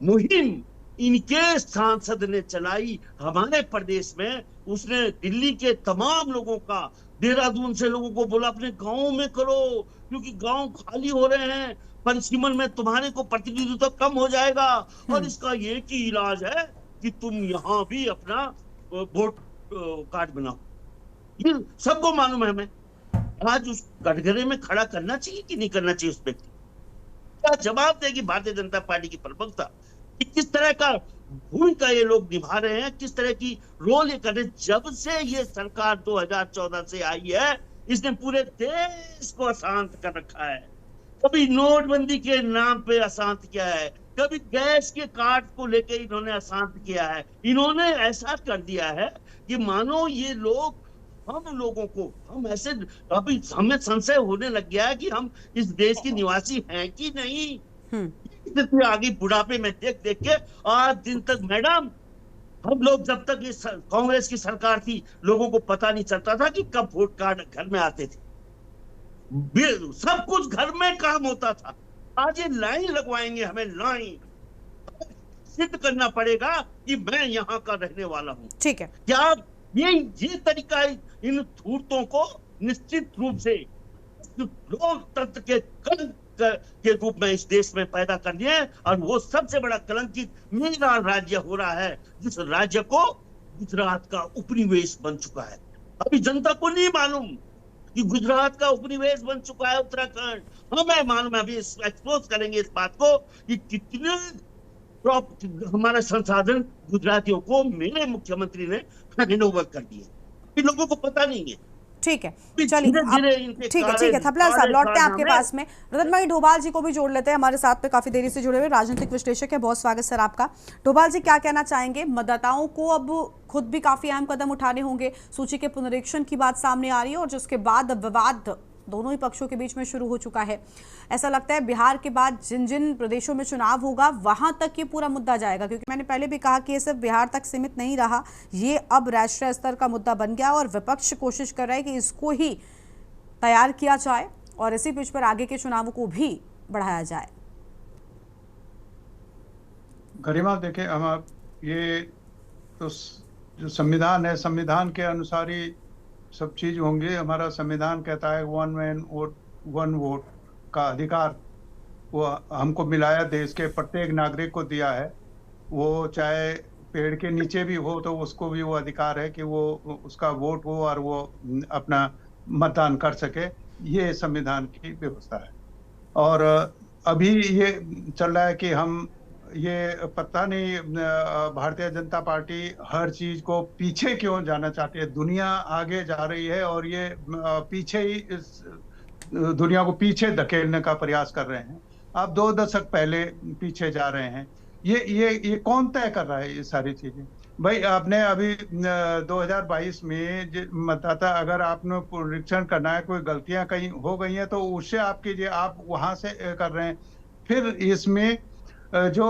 मुहिम इनके सांसद ने चलाई हमारे प्रदेश में। उसने दिल्ली के तमाम लोगों का, देहरादून से लोगों को बोला अपने गांव में करो, क्योंकि गांव खाली हो रहे हैं, पंचमहल में तुम्हारे को प्रतिनिधित्व कम हो जाएगा, और इसका एक ही इलाज है कि तुम यहाँ भी अपना वोट कार्ड बनाओ। ये सबको मालूम है। हमें आज उस कटघरे में खड़ा करना चाहिए कि नहीं करना चाहिए उस व्यक्ति? क्या जवाब देगी भारतीय जनता पार्टी की प्रवक्ता कि किस तरह का भूमिका ये लोग निभा रहे हैं, किस तरह की रोल ये कर रहे हैं? जब से ये सरकार 2014 से आई है, इसने पूरे देश को अशांत कर रखा है। कभी नोटबंदी के नाम पे अशांत किया है, कभी गैस के कार्ड को लेके इन्होंने अशांत किया है। इन्होंने ऐसा कर दिया है कि मानो ये लोग हम लोगों को, हम ऐसे, अभी हमें संशय होने लग गया है कि हम इस देश के निवासी हैं कि नहीं। स्थिति आगे बुढ़ापे में देख देख के आज दिन तक मैडम, हम लोग जब तक इस कांग्रेस की सरकार थी, लोगों को पता नहीं चलता था कि कब वोट कार्ड घर में आते थे। सब कुछ घर में काम होता था। आज ये लाइन लगवाएंगे, हमें लाइन सिद्ध करना पड़ेगा कि मैं यहाँ का रहने वाला हूँ। ठीक है, क्या ये तरीका है इन धूर्तों को निश्चित रूप से लोकतंत्र के कलंक के रूप में इस देश में पैदा कर दिए। और वो सबसे बड़ा कलंकित मेरा राज्य हो रहा है, जिस राज्य को गुजरात का उपनिवेश बन चुका है। अभी जनता को नहीं मालूम कि गुजरात का उपनिवेश बन चुका है उत्तराखंड। हमें मालूम है, अभी एक्सपोज करेंगे इस बात को कि कितने हमारे संसाधन गुजरातियों को मेरे मुख्यमंत्री ने हैंड ओवर कर दिए। इन लोगों को पता नहीं है। ठीक है, चलिए ठीक है थपलियाल साहब, लौटते हैं आपके पास में। रतन भाई डोभाल जी को भी जोड़ लेते हैं, हमारे साथ में काफी देरी से जुड़े हुए राजनीतिक विश्लेषक है। बहुत स्वागत सर आपका। डोभाल जी, क्या कहना चाहेंगे? मतदाताओं को अब खुद भी काफी अहम कदम उठाने होंगे। सूची के पुनरीक्षण की बात सामने आ रही है और जिसके बाद विवाद दोनों ही पक्षों के बीच में शुरू हो चुका है। ऐसा लगता है बिहार के बाद जिन जिन प्रदेशों में चुनाव होगा वहां तक ये पूरा मुद्दा जाएगा, क्योंकि मैंने पहले भी कहा कि ये सिर्फ बिहार तक सीमित नहीं रहा, ये अब राष्ट्रीय स्तर का मुद्दा बन गया और विपक्ष कोशिश कर रहा है कि इसको ही तैयार किया जाए और इसी पिच पर आगे के चुनावों को भी बढ़ाया जाए। गरिमा, देखिए हम ये तो जो संविधान है, संविधान के अनुसार ही सब चीज होंगे। हमारा संविधान कहता है 1 मैन 1 वोट का अधिकार वो हमको मिला है, देश के प्रत्येक नागरिक को दिया है। वो चाहे पेड़ के नीचे भी हो तो उसको भी वो अधिकार है कि वो उसका वोट हो और वो अपना मतदान कर सके। ये संविधान की व्यवस्था है। और अभी ये चल रहा है कि हम ये पता नहीं भारतीय जनता पार्टी हर चीज को पीछे क्यों जाना चाहती है। दुनिया आगे जा रही है और ये पीछे ही इस दुनिया को पीछे धकेलने का प्रयास कर रहे हैं। आप 2 दशक पहले पीछे जा रहे हैं। ये कौन तय कर रहा है ये सारी चीजें? भाई आपने अभी 2022 में मतदाता, अगर आपने पुनरीक्षण करना है, कोई गलतियां कहीं हो गई हैं तो उससे आप कीजिए, आप वहां से कर रहे हैं। फिर इसमें जो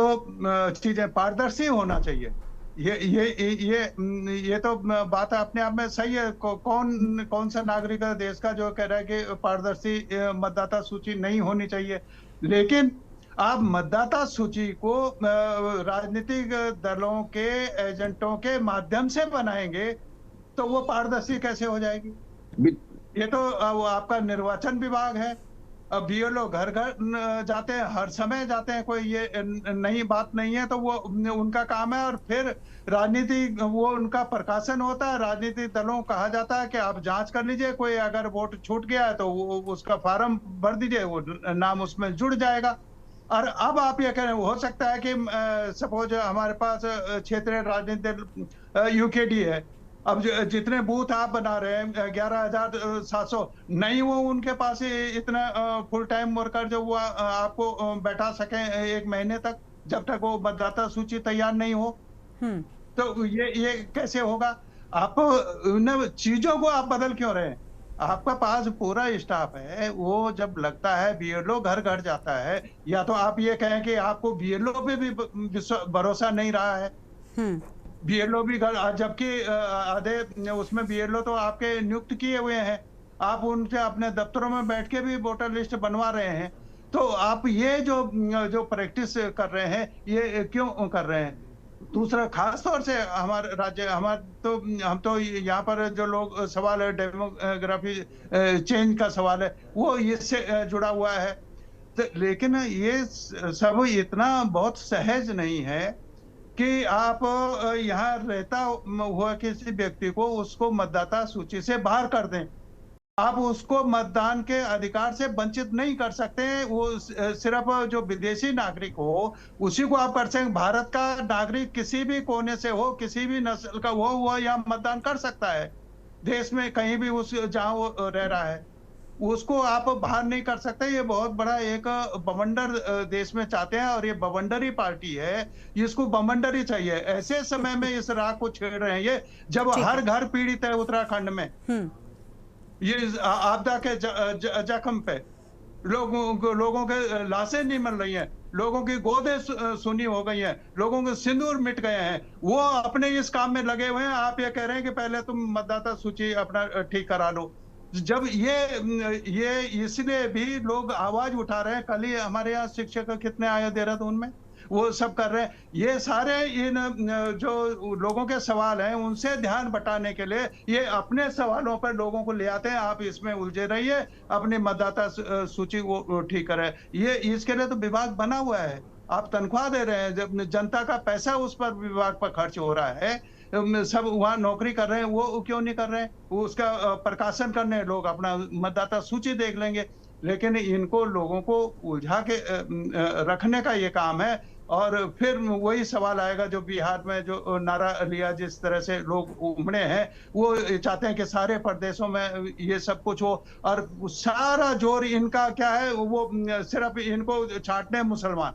चीजें पारदर्शी होना चाहिए, ये तो बात अपने आप में सही है। कौन सा नागरिक है देश का जो कह रहा है कि पारदर्शी मतदाता सूची नहीं होनी चाहिए? लेकिन आप मतदाता सूची को राजनीतिक दलों के एजेंटों के माध्यम से बनाएंगे तो वो पारदर्शी कैसे हो जाएगी? ये तो आपका निर्वाचन विभाग है। अब बीएलओ घर घर जाते हैं, हर समय जाते हैं, कोई ये नई बात नहीं है। तो वो उनका काम है। और फिर राजनीति वो उनका प्रकाशन होता है, राजनीतिक दलों को कहा जाता है कि आप जांच कर लीजिए, कोई अगर वोट छूट गया है तो वो उसका फॉर्म भर दीजिए, वो नाम उसमें जुड़ जाएगा। और अब आप ये कह रहे हैं, हो सकता है कि सपोज हमारे पास क्षेत्रीय राजनीतिक यूकेडी है, अब जितने बूथ आप बना रहे हैं 11,700 नहीं, वो उनके पास इतना फुल टाइम वर्कर जो वो आपको बैठा सके 1 महीने तक, जब तक वो मतदाता सूची तैयार नहीं हो। तो ये कैसे होगा? आप उन चीजों को आप बदल क्यों रहे हैं? आपका पास पूरा स्टाफ है, वो जब लगता है बीएलओ घर घर जाता है, या तो आप ये कहें कि आपको बीएलओ पे भी भरोसा नहीं रहा है। बीएलओ भी घर, जबकि आधे उसमें बीएलओ तो आपके नियुक्त किए हुए हैं, आप उनसे अपने दफ्तरों में बैठ के भी वोटर लिस्ट बनवा रहे हैं। तो आप ये जो प्रैक्टिस कर रहे हैं, ये क्यों कर रहे हैं? दूसरा, खास तौर से हमारे राज्य, हम तो यहाँ पर जो लोग सवाल है डेमोग्राफी चेंज का सवाल है, वो इससे जुड़ा हुआ है। तो लेकिन ये सब इतना बहुत सहज नहीं है कि आप यहाँ रहता हुआ किसी व्यक्ति को, उसको मतदाता सूची से बाहर कर दें। आप उसको मतदान के अधिकार से वंचित नहीं कर सकते। वो सिर्फ जो विदेशी नागरिक हो उसी को आप कर सकते। भारत का नागरिक किसी भी कोने से हो, किसी भी नस्ल का हो, वो यहाँ मतदान कर सकता है। देश में कहीं भी उस जहाँ वो रह रहा है, उसको आप बाहर नहीं कर सकते। ये बहुत बड़ा एक बवंडर देश में चाहते हैं, और ये बवंडरी पार्टी है, इसको बवंडर ही चाहिए। ऐसे समय में इस राग को छेड़ रहे हैं ये, जब हर घर पीड़ित है उत्तराखंड में। ये आपदा के जख्म पे लोगों के लाशें नहीं मिल रही हैं, लोगों की गोदें सुनी हो गई हैं, लोगों के सिंदूर मिट गए हैं, वो अपने इस काम में लगे हुए हैं। आप ये कह रहे हैं कि पहले तुम मतदाता सूची अपना ठीक करा लो। जब ये इसलिए भी लोग आवाज उठा रहे हैं। कल ही हमारे यहाँ शिक्षक कितने आए देहरादून में, वो सब कर रहे हैं। ये सारे इन जो लोगों के सवाल हैं, उनसे ध्यान बटाने के लिए ये अपने सवालों पर लोगों को ले आते हैं। आप इसमें उलझे रहिए, अपनी मतदाता सूची को ठीक करें। ये इसके लिए तो विभाग बना हुआ है, आप तनख्वाह दे रहे हैं, जब जनता का पैसा उस पर विभाग पर खर्च हो रहा है, सब वहाँ नौकरी कर रहे हैं, वो क्यों नहीं कर रहे हैं? वो उसका प्रकाशन करने लोग अपना मतदाता सूची देख लेंगे। लेकिन इनको लोगों को उलझा के रखने का ये काम है। और फिर वही सवाल आएगा जो बिहार में जो नारा लिया, जिस तरह से लोग उमड़े हैं, वो चाहते हैं कि सारे प्रदेशों में ये सब कुछ हो, और सारा जोर इनका क्या है, वो सिर्फ इनको छांटने मुसलमान,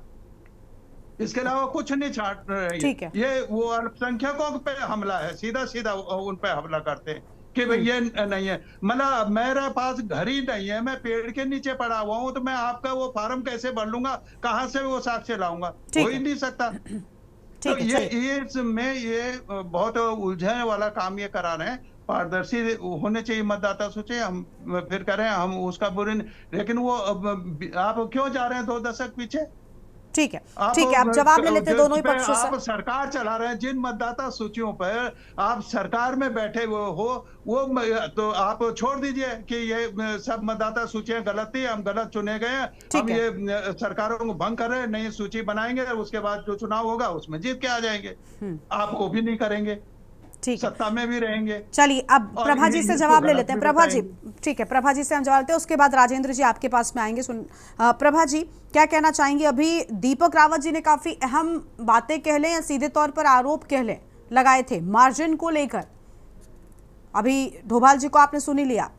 इसके अलावा कुछ नहीं छाट रहे। ये वो अल्पसंख्यकों पे हमला है, सीधा सीधा उन पे हमला करते हैं कि भाई ये नहीं है। मतलब मेरा पास घर ही नहीं है, मैं पेड़ के नीचे पड़ा हुआ हूँ, तो मैं आपका वो फार्म कैसे भर लूंगा, कहाँ से वो साक्ष्य लाऊंगा? हो ही नहीं सकता। तो ये बहुत उलझने वाला काम ये करा रहे हैं। पारदर्शी होने चाहिए मतदाता सूची। हम फिर करें, हम उसका बुरे, लेकिन वो आप क्यों जा रहे हैं 2 दशक पीछे? ठीक है, आप जवाब ले लेते दोनों ही पक्षों से। आप सरकार चला रहे हैं, जिन मतदाता सूचियों पर आप सरकार में बैठे हुए हो, वो तो आप छोड़ दीजिए कि ये सब मतदाता सूचियां गलत थी, हम गलत चुने गए हैं, हम ये सरकारों को भंग कर रहे हैं, नई सूची बनाएंगे, उसके बाद जो चुनाव होगा उसमें जीत के आ जाएंगे। आप वो भी नहीं करेंगे, सत्ता में भी रहेंगे। चलिए, अब प्रभा जी से जवाब ले लेते हैं। प्रभा जी, ठीक है, प्रभा जी से हम जवाब लेते हैं, उसके बाद राजेंद्र जी आपके पास में आएंगे। प्रभा जी, क्या कहना चाहेंगे? अभी दीपक रावत जी ने काफी अहम बातें कह लें या सीधे तौर पर आरोप कह लें लगाए थे मार्जिन को लेकर। अभी डोभाल जी को आपने सुन ही लिया।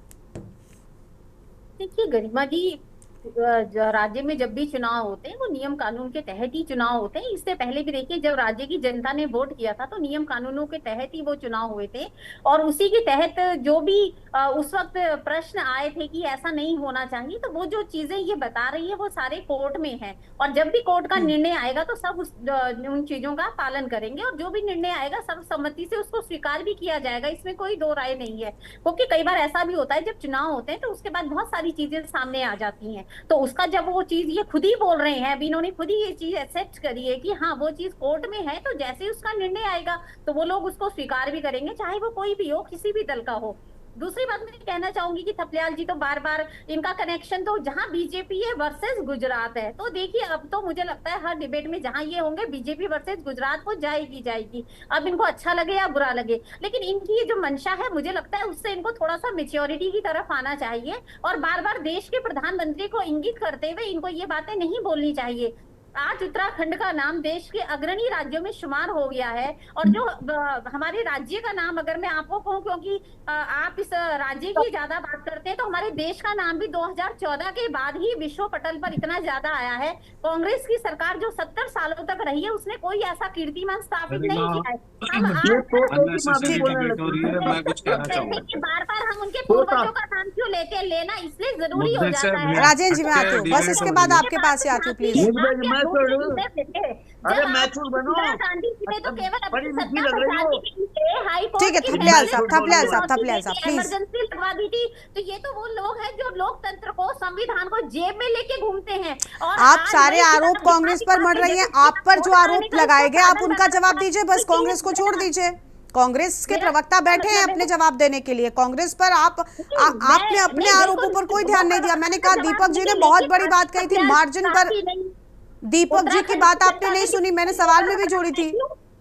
देखिए गरिमा जी, राज्य में जब भी चुनाव होते हैं वो नियम कानून के तहत ही चुनाव होते हैं। इससे पहले भी देखिए, जब राज्य की जनता ने वोट किया था तो नियम कानूनों के तहत ही वो चुनाव हुए थे, और उसी के तहत जो भी उस वक्त प्रश्न आए थे कि ऐसा नहीं होना चाहिए, तो वो जो चीजें ये बता रही है वो सारे कोर्ट में है, और जब भी कोर्ट का निर्णय आएगा तो सब उन चीजों का पालन करेंगे, और जो भी निर्णय आएगा सर्वसम्मति से उसको स्वीकार भी किया जाएगा। इसमें कोई दो राय नहीं है, क्योंकि कई बार ऐसा भी होता है जब चुनाव होते हैं तो उसके बाद बहुत सारी चीजें सामने आ जाती हैं, तो उसका जब वो चीज ये खुद ही बोल रहे हैं, अभी इन्होंने खुद ही ये चीज एक्सेप्ट करी है कि हाँ वो चीज कोर्ट में है, तो जैसे उसका निर्णय आएगा तो वो लोग उसको स्वीकार भी करेंगे, चाहे वो कोई भी हो, किसी भी दल का हो। दूसरी बात मैं कहना चाहूंगी कि थपलियाल जी तो बार बार इनका कनेक्शन तो जहां बीजेपी है वर्सेस गुजरात है, तो देखिए अब तो मुझे लगता है हर डिबेट में जहां ये होंगे बीजेपी वर्सेस गुजरात को जाएगी। अब इनको अच्छा लगे या बुरा लगे, लेकिन इनकी ये जो मंशा है मुझे लगता है उससे इनको थोड़ा सा मेच्योरिटी की तरफ आना चाहिए, और बार बार देश के प्रधानमंत्री को इंगित करते हुए इनको ये बातें नहीं बोलनी चाहिए। आज उत्तराखंड का नाम देश के अग्रणी राज्यों में शुमार हो गया है। और जो हमारे राज्य का नाम अगर मैं आपको कहूँ, क्योंकि आप इस राज्य की ज्यादा बात करते हैं, तो हमारे देश का नाम भी 2014 के बाद ही विश्व पटल पर इतना ज्यादा आया है। कांग्रेस की सरकार जो 70 सालों तक रही है, उसने कोई ऐसा कीर्तिमान स्थापित नहीं किया है। बार बार हम उनके पूर्वजों का नाम क्यों लेना इसलिए जरूरी हो जाता है। राजेंद्र जी मैं आती हूँ, बस इसके बाद आपके पास ही आती हूँ प्लीज। अरे मैथुर बनो, गांधी जी ने तो केवल बड़ी मीठी लग रही हो। ठीक है, थपलियाल साहब प्लीज। इमरजेंसी लगवा दी थी। तो ये तो वो लोग हैं जो लोकतंत्र को, संविधान को जेब में लेके घूमते हैं। और आप सारे आरोप कांग्रेस पर मढ़ रही हैं। आप पर जो आरोप लगाए गए आप उनका जवाब दीजिए, बस कांग्रेस को छोड़ दीजिए। कांग्रेस के प्रवक्ता बैठे हैं अपने जवाब देने के लिए। कांग्रेस पर आपने अपने आरोपों पर कोई ध्यान नहीं दिया। मैंने कहा दीपक जी ने बहुत बड़ी बात कही थी मार्जिन पर, दीपक जी की बात आपने नहीं सुनी, मैंने सवाल में भी जोड़ी थी।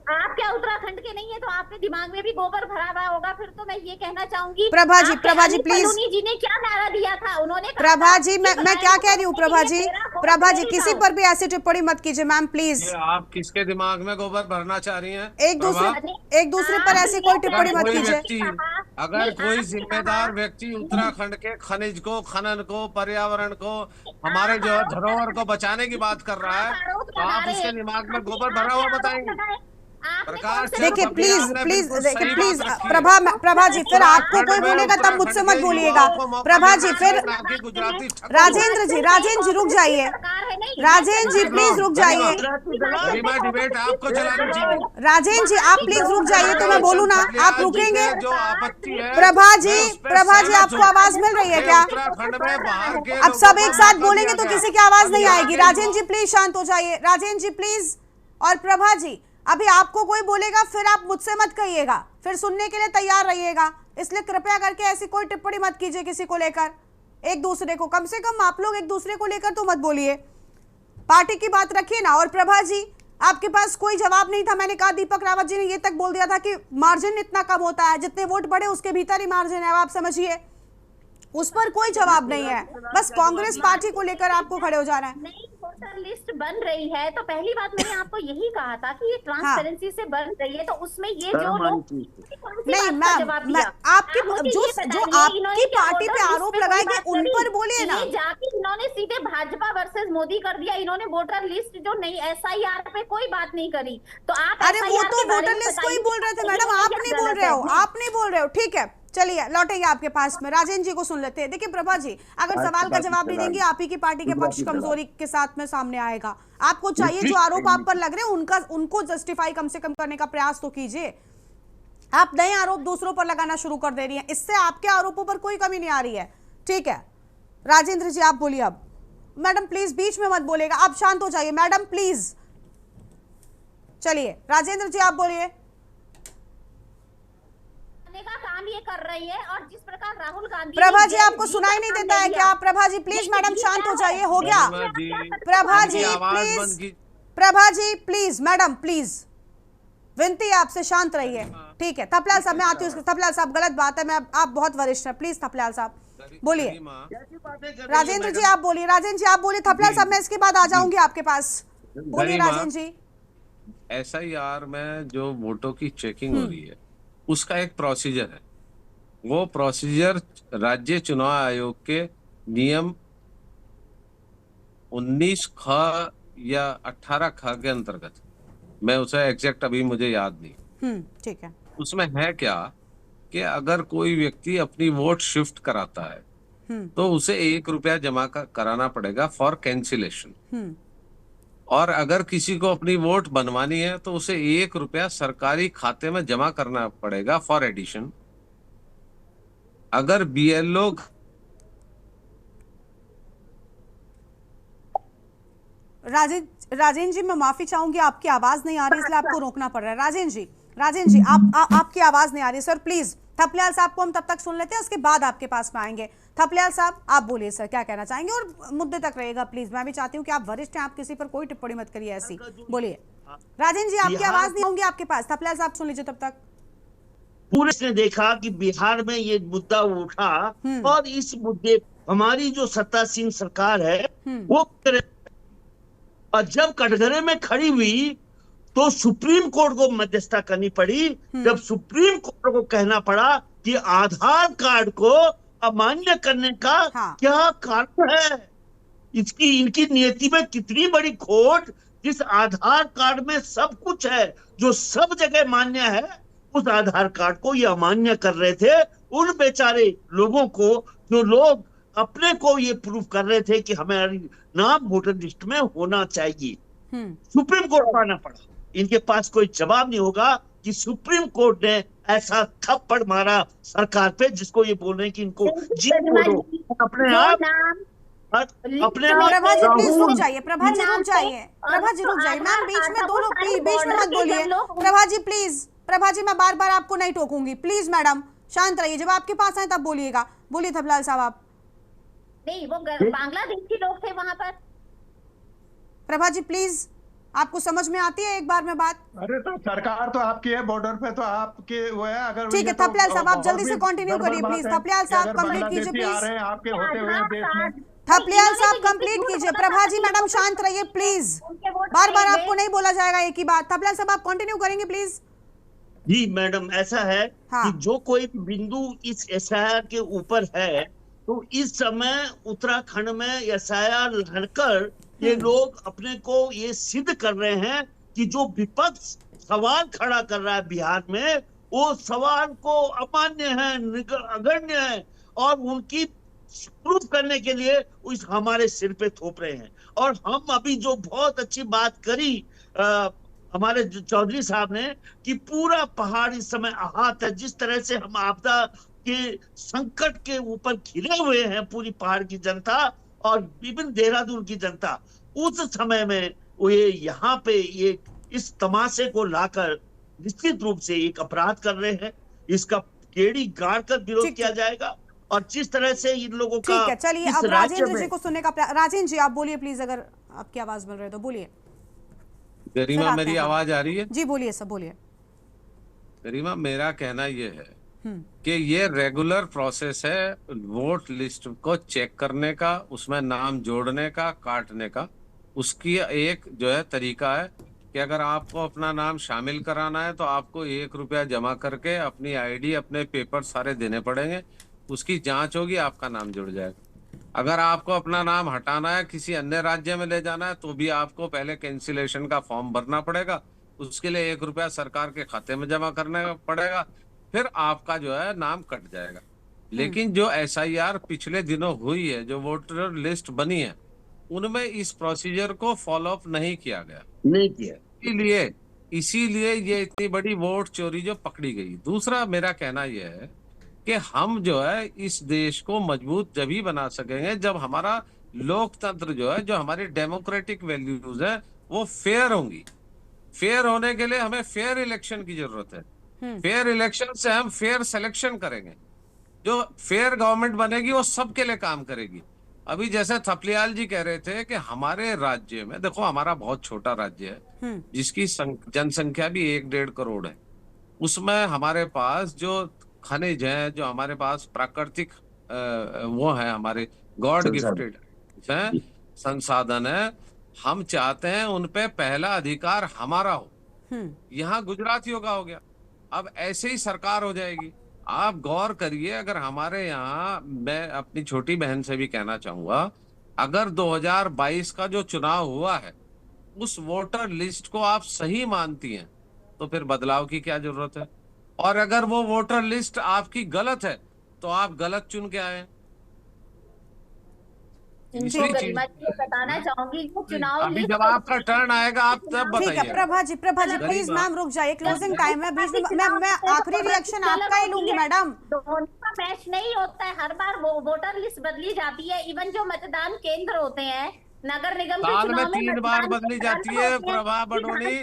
आप क्या उत्तराखंड के नहीं है तो आपके दिमाग में भी गोबर भरा हुआ होगा। फिर तो मैं ये कहना चाहूंगी, प्रभा जी प्लीज। जी ने क्या नारा दिया था, उन्होंने प्रभा जी मैं क्या कह रही हूँ, प्रभा जी किसी पर भी ऐसी टिप्पणी मत कीजिए मैम प्लीज। आप किसके दिमाग में गोबर भरना चाह रही हैं? एक दूसरे पर ऐसी कोई टिप्पणी मत कीजिए। अगर कोई जिम्मेदार व्यक्ति उत्तराखंड के खनिज को, खनन को, पर्यावरण को, हमारे जो धरोहर को बचाने की बात कर रहा है, तो आप उसके दिमाग में गोबर भरा हुआ बताएंगे? देखिए प्लीज प्रभा जी, फिर आपको कोई बोलेगा तब मुझसे मत बोलिएगा। प्रभा जी फिर राजेंद्र जी रुक जाइए। राजेंद्र जी प्लीज रुक जाइए। राजेंद्र जी आप प्लीज रुक जाइए तो मैं बोलूँ ना, आप रुकेंगे? प्रभा जी आपको आवाज मिल रही है क्या? अब सब एक साथ बोलेंगे तो किसी की आवाज नहीं आएगी। राजेंद्र जी प्लीज शांत हो जाइए। राजेंद्र जी प्लीज। और प्रभा जी अभी आपको कोई बोलेगा फिर आप मुझसे मत कहिएगा, फिर सुनने के लिए तैयार रहिएगा। इसलिए कृपया करके ऐसी कोई टिप्पणी मत कीजिए किसी को लेकर, एक दूसरे को। कम से कम आप लोग एक दूसरे को लेकर तो मत बोलिए, पार्टी की बात रखिए ना। और प्रभा जी आपके पास कोई जवाब नहीं था। मैंने कहा दीपक रावत जी ने ये तक बोल दिया था कि मार्जिन इतना कम होता है, जितने वोट बढ़े उसके भीतर ही मार्जिन है, आप समझिए। उस पर कोई जवाब नहीं है, बस कांग्रेस पार्टी को लेकर आपको खड़े हो जाना है। वोटर लिस्ट बन रही है तो पहली बात मैंने आपको यही कहा था कि ये ट्रांसपेरेंसी से बन रही है, तो उसमें ये जो लोग नहीं मैम, आपकी जो आपकी पार्टी पे आरोप लगाए गए उन पर बोलिए ना। जाके इन्होंने सीधे भाजपा वर्सेस मोदी कर दिया। इन्होंने वोटर लिस्ट जो नहीं, SIR पे कोई बात नहीं करी। तो आप अरे वो तो वोटर लिस्ट को ही बोल रहे थे मैडम, आप नहीं बोल रहे हो, ठीक है चलिए लौटेंगे आपके पास में। राजेंद्र जी को सुन लेते हैं। देखिए प्रभा जी अगर सवाल का जवाब नहीं देंगे आप ही की पार्टी के पक्ष कमजोरी के साथ में सामने आएगा। आपको चाहिए जो आरोप आप पर लग रहे हैं उनको जस्टिफाई कम से कम करने का प्रयास तो कीजिए। आप नए आरोप दूसरों पर लगाना शुरू कर दे रही हैं, इससे आपके आरोपों पर कोई कमी नहीं आ रही है। ठीक है राजेंद्र जी आप बोलिए अब। मैडम प्लीज बीच में मत बोलेगा, आप शांत हो जाइए मैडम प्लीज। चलिए राजेंद्र जी आप बोलिए। का काम ये कर रही है और जिस प्रकार राहुल गांधी। प्रभा जी आपको सुनाई नहीं देता है क्या? प्रभा जी प्लीज मैडम शांत हो जाइए, हो गया। Prabha ji please madam please, विनती है आपसे शांत रहिए। ठीक है थपलाल साहब मैं आती हूँ। थपलाल साहब गलत बात है, मैं आप बहुत वरिष्ठ हैं, प्लीज थपलाल साहब बोलिए। राजेंद्र जी आप बोलिए। राजेंद्र जी आप बोलिए। थपलाल साहब मैं इसके बाद आ जाऊंगी आपके पास, बोलिए राजेंद्र जी। SIR में जो वोटों की चेकिंग हो रही है उसका एक प्रोसीजर है। वो प्रोसीजर राज्य चुनाव आयोग के नियम 19 ख या 18 ख के अंतर्गत, मैं उसे एग्जैक्ट अभी मुझे याद नहीं, ठीक है। उसमें है क्या कि अगर कोई व्यक्ति अपनी वोट शिफ्ट कराता है तो उसे 1 रुपया जमा कराना पड़ेगा फॉर कैंसिलेशन। और अगर किसी को अपनी वोट बनवानी है तो उसे 1 रुपया सरकारी खाते में जमा करना पड़ेगा फॉर एडिशन। अगर BLO राजेंद्र जी मैं माफी चाहूंगी, आपकी आवाज नहीं आ रही इसलिए आपको रोकना पड़ रहा है। राजेंद्र जी आपकी आवाज नहीं आ रही सर, प्लीज। थपलियाल साहब को हम तब तक सुन लेते हैं, उसके बाद आपके पास में आएंगे। थपलियाल साहब आप बोलिए सर क्या कहना चाहेंगे, और मुद्दे तक रहेगा प्लीज। मैं भी चाहती हूँ कि आप वरिष्ठ हैं, आप किसी पर कोई टिप्पणी मत करिए ऐसी। बोलिए राजेंद्र जी, आपकी आवाज नहीं होंगी आपके पास। थपलियाल साहब सुन लीजिए तब तक। पूरे ने देखा कि बिहार में ये मुद्दा उठा और इस मुद्दे हमारी जो सत्तासीन सरकार है वो और जब कटघरे में खड़ी हुई तो सुप्रीम कोर्ट को मध्यस्थता करनी पड़ी। जब सुप्रीम कोर्ट को कहना पड़ा कि आधार कार्ड को अमान्य करने का क्या कारण है, इनकी नीति में कितनी बड़ी खोट, जिस आधार कार्ड में सब कुछ है, जो सब जगह मान्य है, उस आधार कार्ड को ये अमान्य कर रहे थे। उन बेचारे लोगों को, जो लोग अपने को ये प्रूव कर रहे थे कि हमारी नाम वोटर लिस्ट में होना चाहिए, सुप्रीम कोर्ट को आना पड़ा। इनके पास कोई जवाब नहीं होगा कि सुप्रीम कोर्ट ने ऐसा थप्पड़ मारा सरकार पे, जिसको ये बोल रहे हैं कि इनको जीत दो। अपने आप प्रभा जी प्लीज रुक जाइए, प्रभा जी रुक जाइए, प्रभा जी रुक जाइए मैम, बीच में दोनों बीच में मत बोलिए। प्रभा जी प्लीज, प्रभा जी मैं बार बार आपको नहीं टोकूंगी, प्लीज मैडम शांत रहिए, जब आपके पास आए तब बोलिएगा। बोलिए थपलाल साहब आप। नहीं, वो बांग्लादेशी लोग थे वहां पर। प्रभा जी प्लीज, आपको समझ में आती है एक बार में बात? अरे तो सरकार तो आपकी है, बॉर्डर पे तो आपके वो है। अगर ठीक है थपलाल साहब आप जल्दी से कंटिन्यू करिए प्लीज। थपलाल साहब कंप्लीट कीजिए प्लीज। आपके होते हुए देश में थपलियाल साहब कंप्लीट कीजिए। प्रभा जी मैडम शांत रहिए प्लीज, बार बार आपको नहीं बोला जाएगा एक ही बात। थपलियाल साहब आप कंटिन्यू करेंगे प्लीज। जी मैडम, ऐसा है कि जो कोई बिंदु इस एसआईआर के ऊपर है, तो इस समय उत्तराखंड में एसआईआर लड़कर ये लोग अपने को ये सिद्ध कर रहे हैं कि जो विपक्ष सवाल खड़ा कर रहा है बिहार में, वो सवाल को अमान्य है, अगण्य है, और उनकी प्रूफ करने के लिए उस हमारे सिर पे थोप रहे हैं। और हम अभी जो बहुत अच्छी बात करी हमारे चौधरी साहब ने कि पूरा पहाड़ इस समय आहत है, जिस तरह से हम आपदा के संकट के ऊपर घिरे हुए हैं पूरी पहाड़ की जनता और विभिन्न देहरादून की जनता, उस समय में वो ये यहाँ पे ये इस तमाशे को लाकर निश्चित रूप से एक अपराध कर रहे हैं। इसका केड़ी गाड़ कर विरोध किया जाएगा। और जिस तरह से इन लोगों का, ठीक है चलिए अब राजेंद्र जी को सुनने का राजेंद्र जी आप बोलिए प्लीज, अगर आपकी आवाज मिल रही है तो बोलिए। गरिमा मेरी आवाज आ रही है? जी बोलिए सब बोलिए। गरिमा मेरा कहना ये है कि ये रेगुलर प्रोसेस है वोट लिस्ट को चेक करने का, उसमें नाम जोड़ने का, काटने का। उसकी एक जो है तरीका है कि अगर आपको अपना नाम शामिल कराना है तो आपको 1 रुपया जमा करके अपनी आईडी, अपने पेपर सारे देने पड़ेंगे, उसकी जांच होगी, आपका नाम जुड़ जाएगा। अगर आपको अपना नाम हटाना है, किसी अन्य राज्य में ले जाना है, तो भी आपको पहले कैंसिलेशन का फॉर्म भरना पड़ेगा, उसके लिए 1 रुपया सरकार के खाते में जमा करना पड़ेगा, फिर आपका जो है नाम कट जाएगा। लेकिन जो एसआईआर पिछले दिनों हुई है, जो वोटर लिस्ट बनी है, उनमें इस प्रोसीजर को फॉलो अप नहीं किया गया, नहीं किया, इसीलिए ये इतनी बड़ी वोट चोरी जो पकड़ी गई। दूसरा मेरा कहना यह है कि हम जो है इस देश को मजबूत जब ही बना सकेंगे जब हमारा लोकतंत्र जो है, जो हमारी डेमोक्रेटिक वैल्यूज है, वो फेयर होंगी। फेयर होने के लिए हमें फेयर इलेक्शन की जरूरत है। फेयर इलेक्शन से हम फेयर सिलेक्शन करेंगे, जो फेयर गवर्नमेंट बनेगी वो सबके लिए काम करेगी। अभी जैसे थपलियाल जी कह रहे थे कि हमारे राज्य में, देखो हमारा बहुत छोटा राज्य है जिसकी जनसंख्या भी 1-1.5 करोड़ है। उसमें हमारे पास जो खनिज है, जो हमारे पास प्राकृतिक वो है, हमारे गॉड गिफ्टेड है, संसाधन है, हम चाहते हैं उन पे पहला अधिकार हमारा हो। यहाँ गुजरातियों का हो गया, अब ऐसे ही सरकार हो जाएगी। आप गौर करिए, अगर हमारे यहाँ, मैं अपनी छोटी बहन से भी कहना चाहूंगा, अगर 2022 का जो चुनाव हुआ है उस वोटर लिस्ट को आप सही मानती हैं तो फिर बदलाव की क्या जरूरत है, और अगर वो वोटर लिस्ट आपकी गलत है तो आप गलत चुन के आए। बताना चाहूंगी चुनाव अभी जब आपका टर्न आएगा आप तब बताइए। ठीक है प्रभा जी प्लीज मैम रुक जाइए, क्लोजिंग टाइम है, बीच में मैं आखिरी रिएक्शन आपका ही लूंगी मैडम। दोनों का मैच नहीं होता है, हर बार वो वोटर लिस्ट बदली जाती है। इवन जो मतदान केंद्र होते हैं नगर निगम के साल में 3 बार बदली जाती है। प्रभा बडोनी,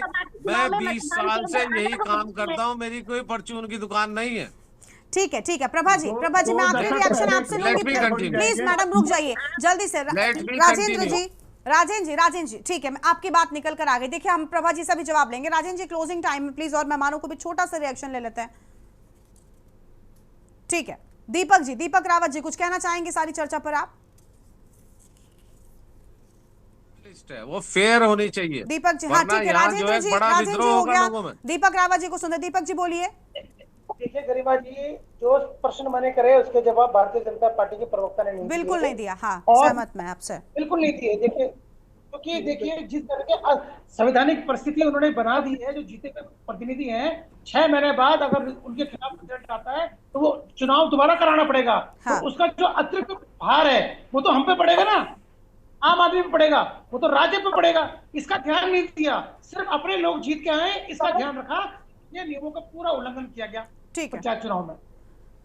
मैं 20 साल से यही काम करता हूँ, मेरी कोई परचून की दुकान नहीं है। ठीक है प्रभा जी मैं आखिरी रिएक्शन आपसे लूंगी, प्लीज मैडम रुक जाइए जल्दी से। राजेंद्र जी ठीक है, आपकी बात निकल कर आ गई। देखिए हम प्रभा जी से भी जवाब लेंगे। राजेंद्र जी क्लोजिंग टाइम में प्लीज, और मेहमानों को भी छोटा सा रिएक्शन ले लेते हैं। ठीक है दीपक रावत जी कुछ कहना चाहेंगे सारी चर्चा पर आप? लिस्ट है वो फेयर होनी चाहिए। दीपक जी, हाँ ठीक है, राजेंद्र जी, राजेंद्र जी हो गया, दीपक रावत जी को सुने। दीपक जी बोलिए। देखिए गरिमा जी, जो प्रश्न मैंने करे उसके जवाब भारतीय जनता पार्टी के प्रवक्ता ने बिल्कुल नहीं दिया। हाँ, सहमत मैं आपसे, बिल्कुल नहीं दिए। देखिए क्योंकि देखिए जिस तरह के संवैधानिक परिस्थिति उन्होंने बना दी है, जो जीते हुए प्रतिनिधि हैं 6 महीने बाद अगर उनके खिलाफ रिजल्ट आता है तो वो चुनाव दोबारा कराना पड़ेगा। हाँ। तो उसका जो अतिरिक्त भार है वो तो हम पे पड़ेगा ना, आम आदमी पे पड़ेगा, वो तो राज्य पे पड़ेगा। इसका ध्यान नहीं दिया, सिर्फ अपने लोग जीत के आए इसका ध्यान रखा, ये नियमों का पूरा उल्लंघन किया गया पंचायत चुनाव में।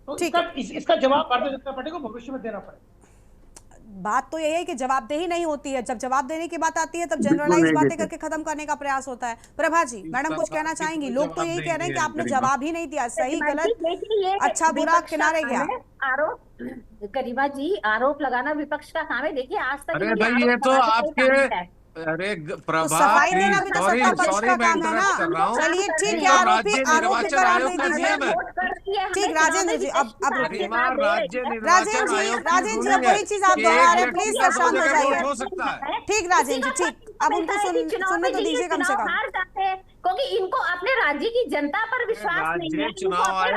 तो इसका जवाब भारतीय जनता पार्टी को भविष्य में देना पड़ेगा। बात तो यही है कि जवाबदेही नहीं होती है, जब जवाब देने की बात आती है तब जनरलाइज बातें करके खत्म करने का प्रयास होता है। प्रभा जी, मैडम कुछ कहना चाहेंगी? लोग तो यही कह रहे हैं कि आपने जवाब ही नहीं दिया, सही गलत अच्छा बुरा किनारे गया। आरोप गरिमा जी, आरोप लगाना विपक्ष का काम है। देखिए आज तक अरे भाई ये तो आपके सफाई देना भी तो सत्ता पक्ष का काम है ना। चलिए ठीक है, आरोपी करार दे दीजिए। ठीक राजेंद्र जी, अब राजेंद्र जी अब वही चीज आप दोहरा रहे हैं, प्लीज शांत हो जाइए। ठीक राजेंद्र जी, ठीक, अब उनको सुनने तो दीजिए कम से कम, क्योंकि इनको अपने राज्य की जनता पर विश्वास नहीं है।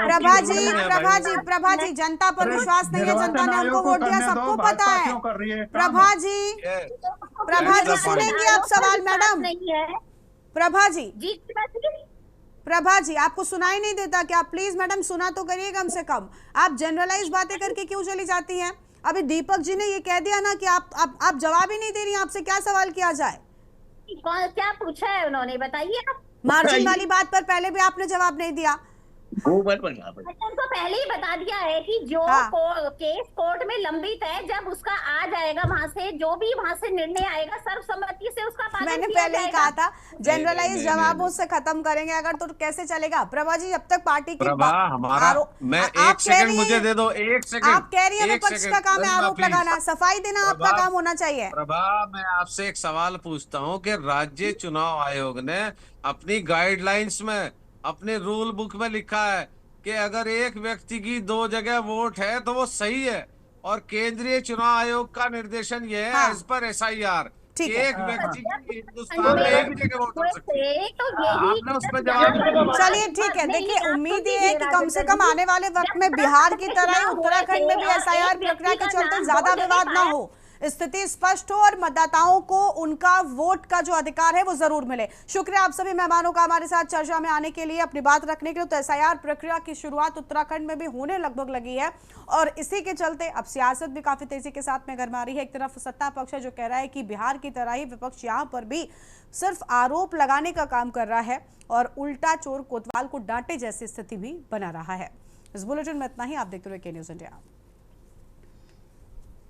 प्रभा जी जनता पर विश्वास नहीं है, जनता ने उनको वोट दिया, सबको पता है। प्रभा जी सुनेंगे आप सवाल मैडम? प्रभा जी आपको सुनाई नहीं देता क्या? प्लीज मैडम सुना तो करिए कम से कम। आप जनरलाइज बातें करके क्यों चली जाती हैं? अभी दीपक जी ने ये कह दिया ना कि आप जवाब ही नहीं दे रही, आपसे क्या सवाल किया जाए? क्या पूछा है उन्होंने, बताइए आप। मार्जिन वाली बात पर पहले भी आपने जवाब नहीं दिया। उनको पहले ही बता दिया है कि जो केस कोर्ट में लंबित है, जब उसका आ जाएगा वहां से, जो भी वहां से निर्णय आएगा सर्वसम्मति से उसका पालन मैंने पहले ही कहा था जनरलाइज जवाबों से खत्म करेंगे अगर तो कैसे चलेगा? प्रभा जी जब तक पार्टी की मैं एक सेकंड मुझे दे दो, एक सेकंड। आप कह रही है विपक्ष का काम है आरोप लगाना, सफाई देना आपका काम होना चाहिए। प्रभा मैं आपसे एक सवाल पूछता हूँ कि राज्य चुनाव आयोग ने अपनी गाइडलाइंस में, अपने रूल बुक में लिखा है कि अगर एक व्यक्ति की 2 जगह वोट है तो वो सही है, और केंद्रीय चुनाव आयोग का निर्देशन ये है एज पर SIR एक व्यक्ति की हिंदुस्तान में एक जगह वोट हो सकती है। आपने उस पर जवाब। चलिए ठीक है, देखिए उम्मीद ये है कि कम से कम आने वाले वक्त में बिहार की तरह ही उत्तराखंड में भी SIR प्रक्रिया के चलते ज्यादा विवाद ना हो, स्थिति स्पष्ट हो और मतदाताओं को उनका वोट का जो अधिकार है वो जरूर मिले। शुक्रिया आप सभी मेहमानों का हमारे साथ चर्चा में आने के लिए, अपनी बात रखने के लिए। तो SIR प्रक्रिया की शुरुआत उत्तराखंड में भी होने लगभग लगी है और इसी के चलते अब सियासत भी काफी तेजी के साथ में गरमा रही है। एक तरफ सत्ता पक्ष है जो कह रहा है कि बिहार की तरह ही विपक्ष यहाँ पर भी सिर्फ आरोप लगाने का काम कर रहा है और उल्टा चोर कोतवाल को डांटे जैसी स्थिति भी बना रहा है। इस बुलेटिन में इतना ही। आप देखते रहिए के न्यूज़ इंडिया।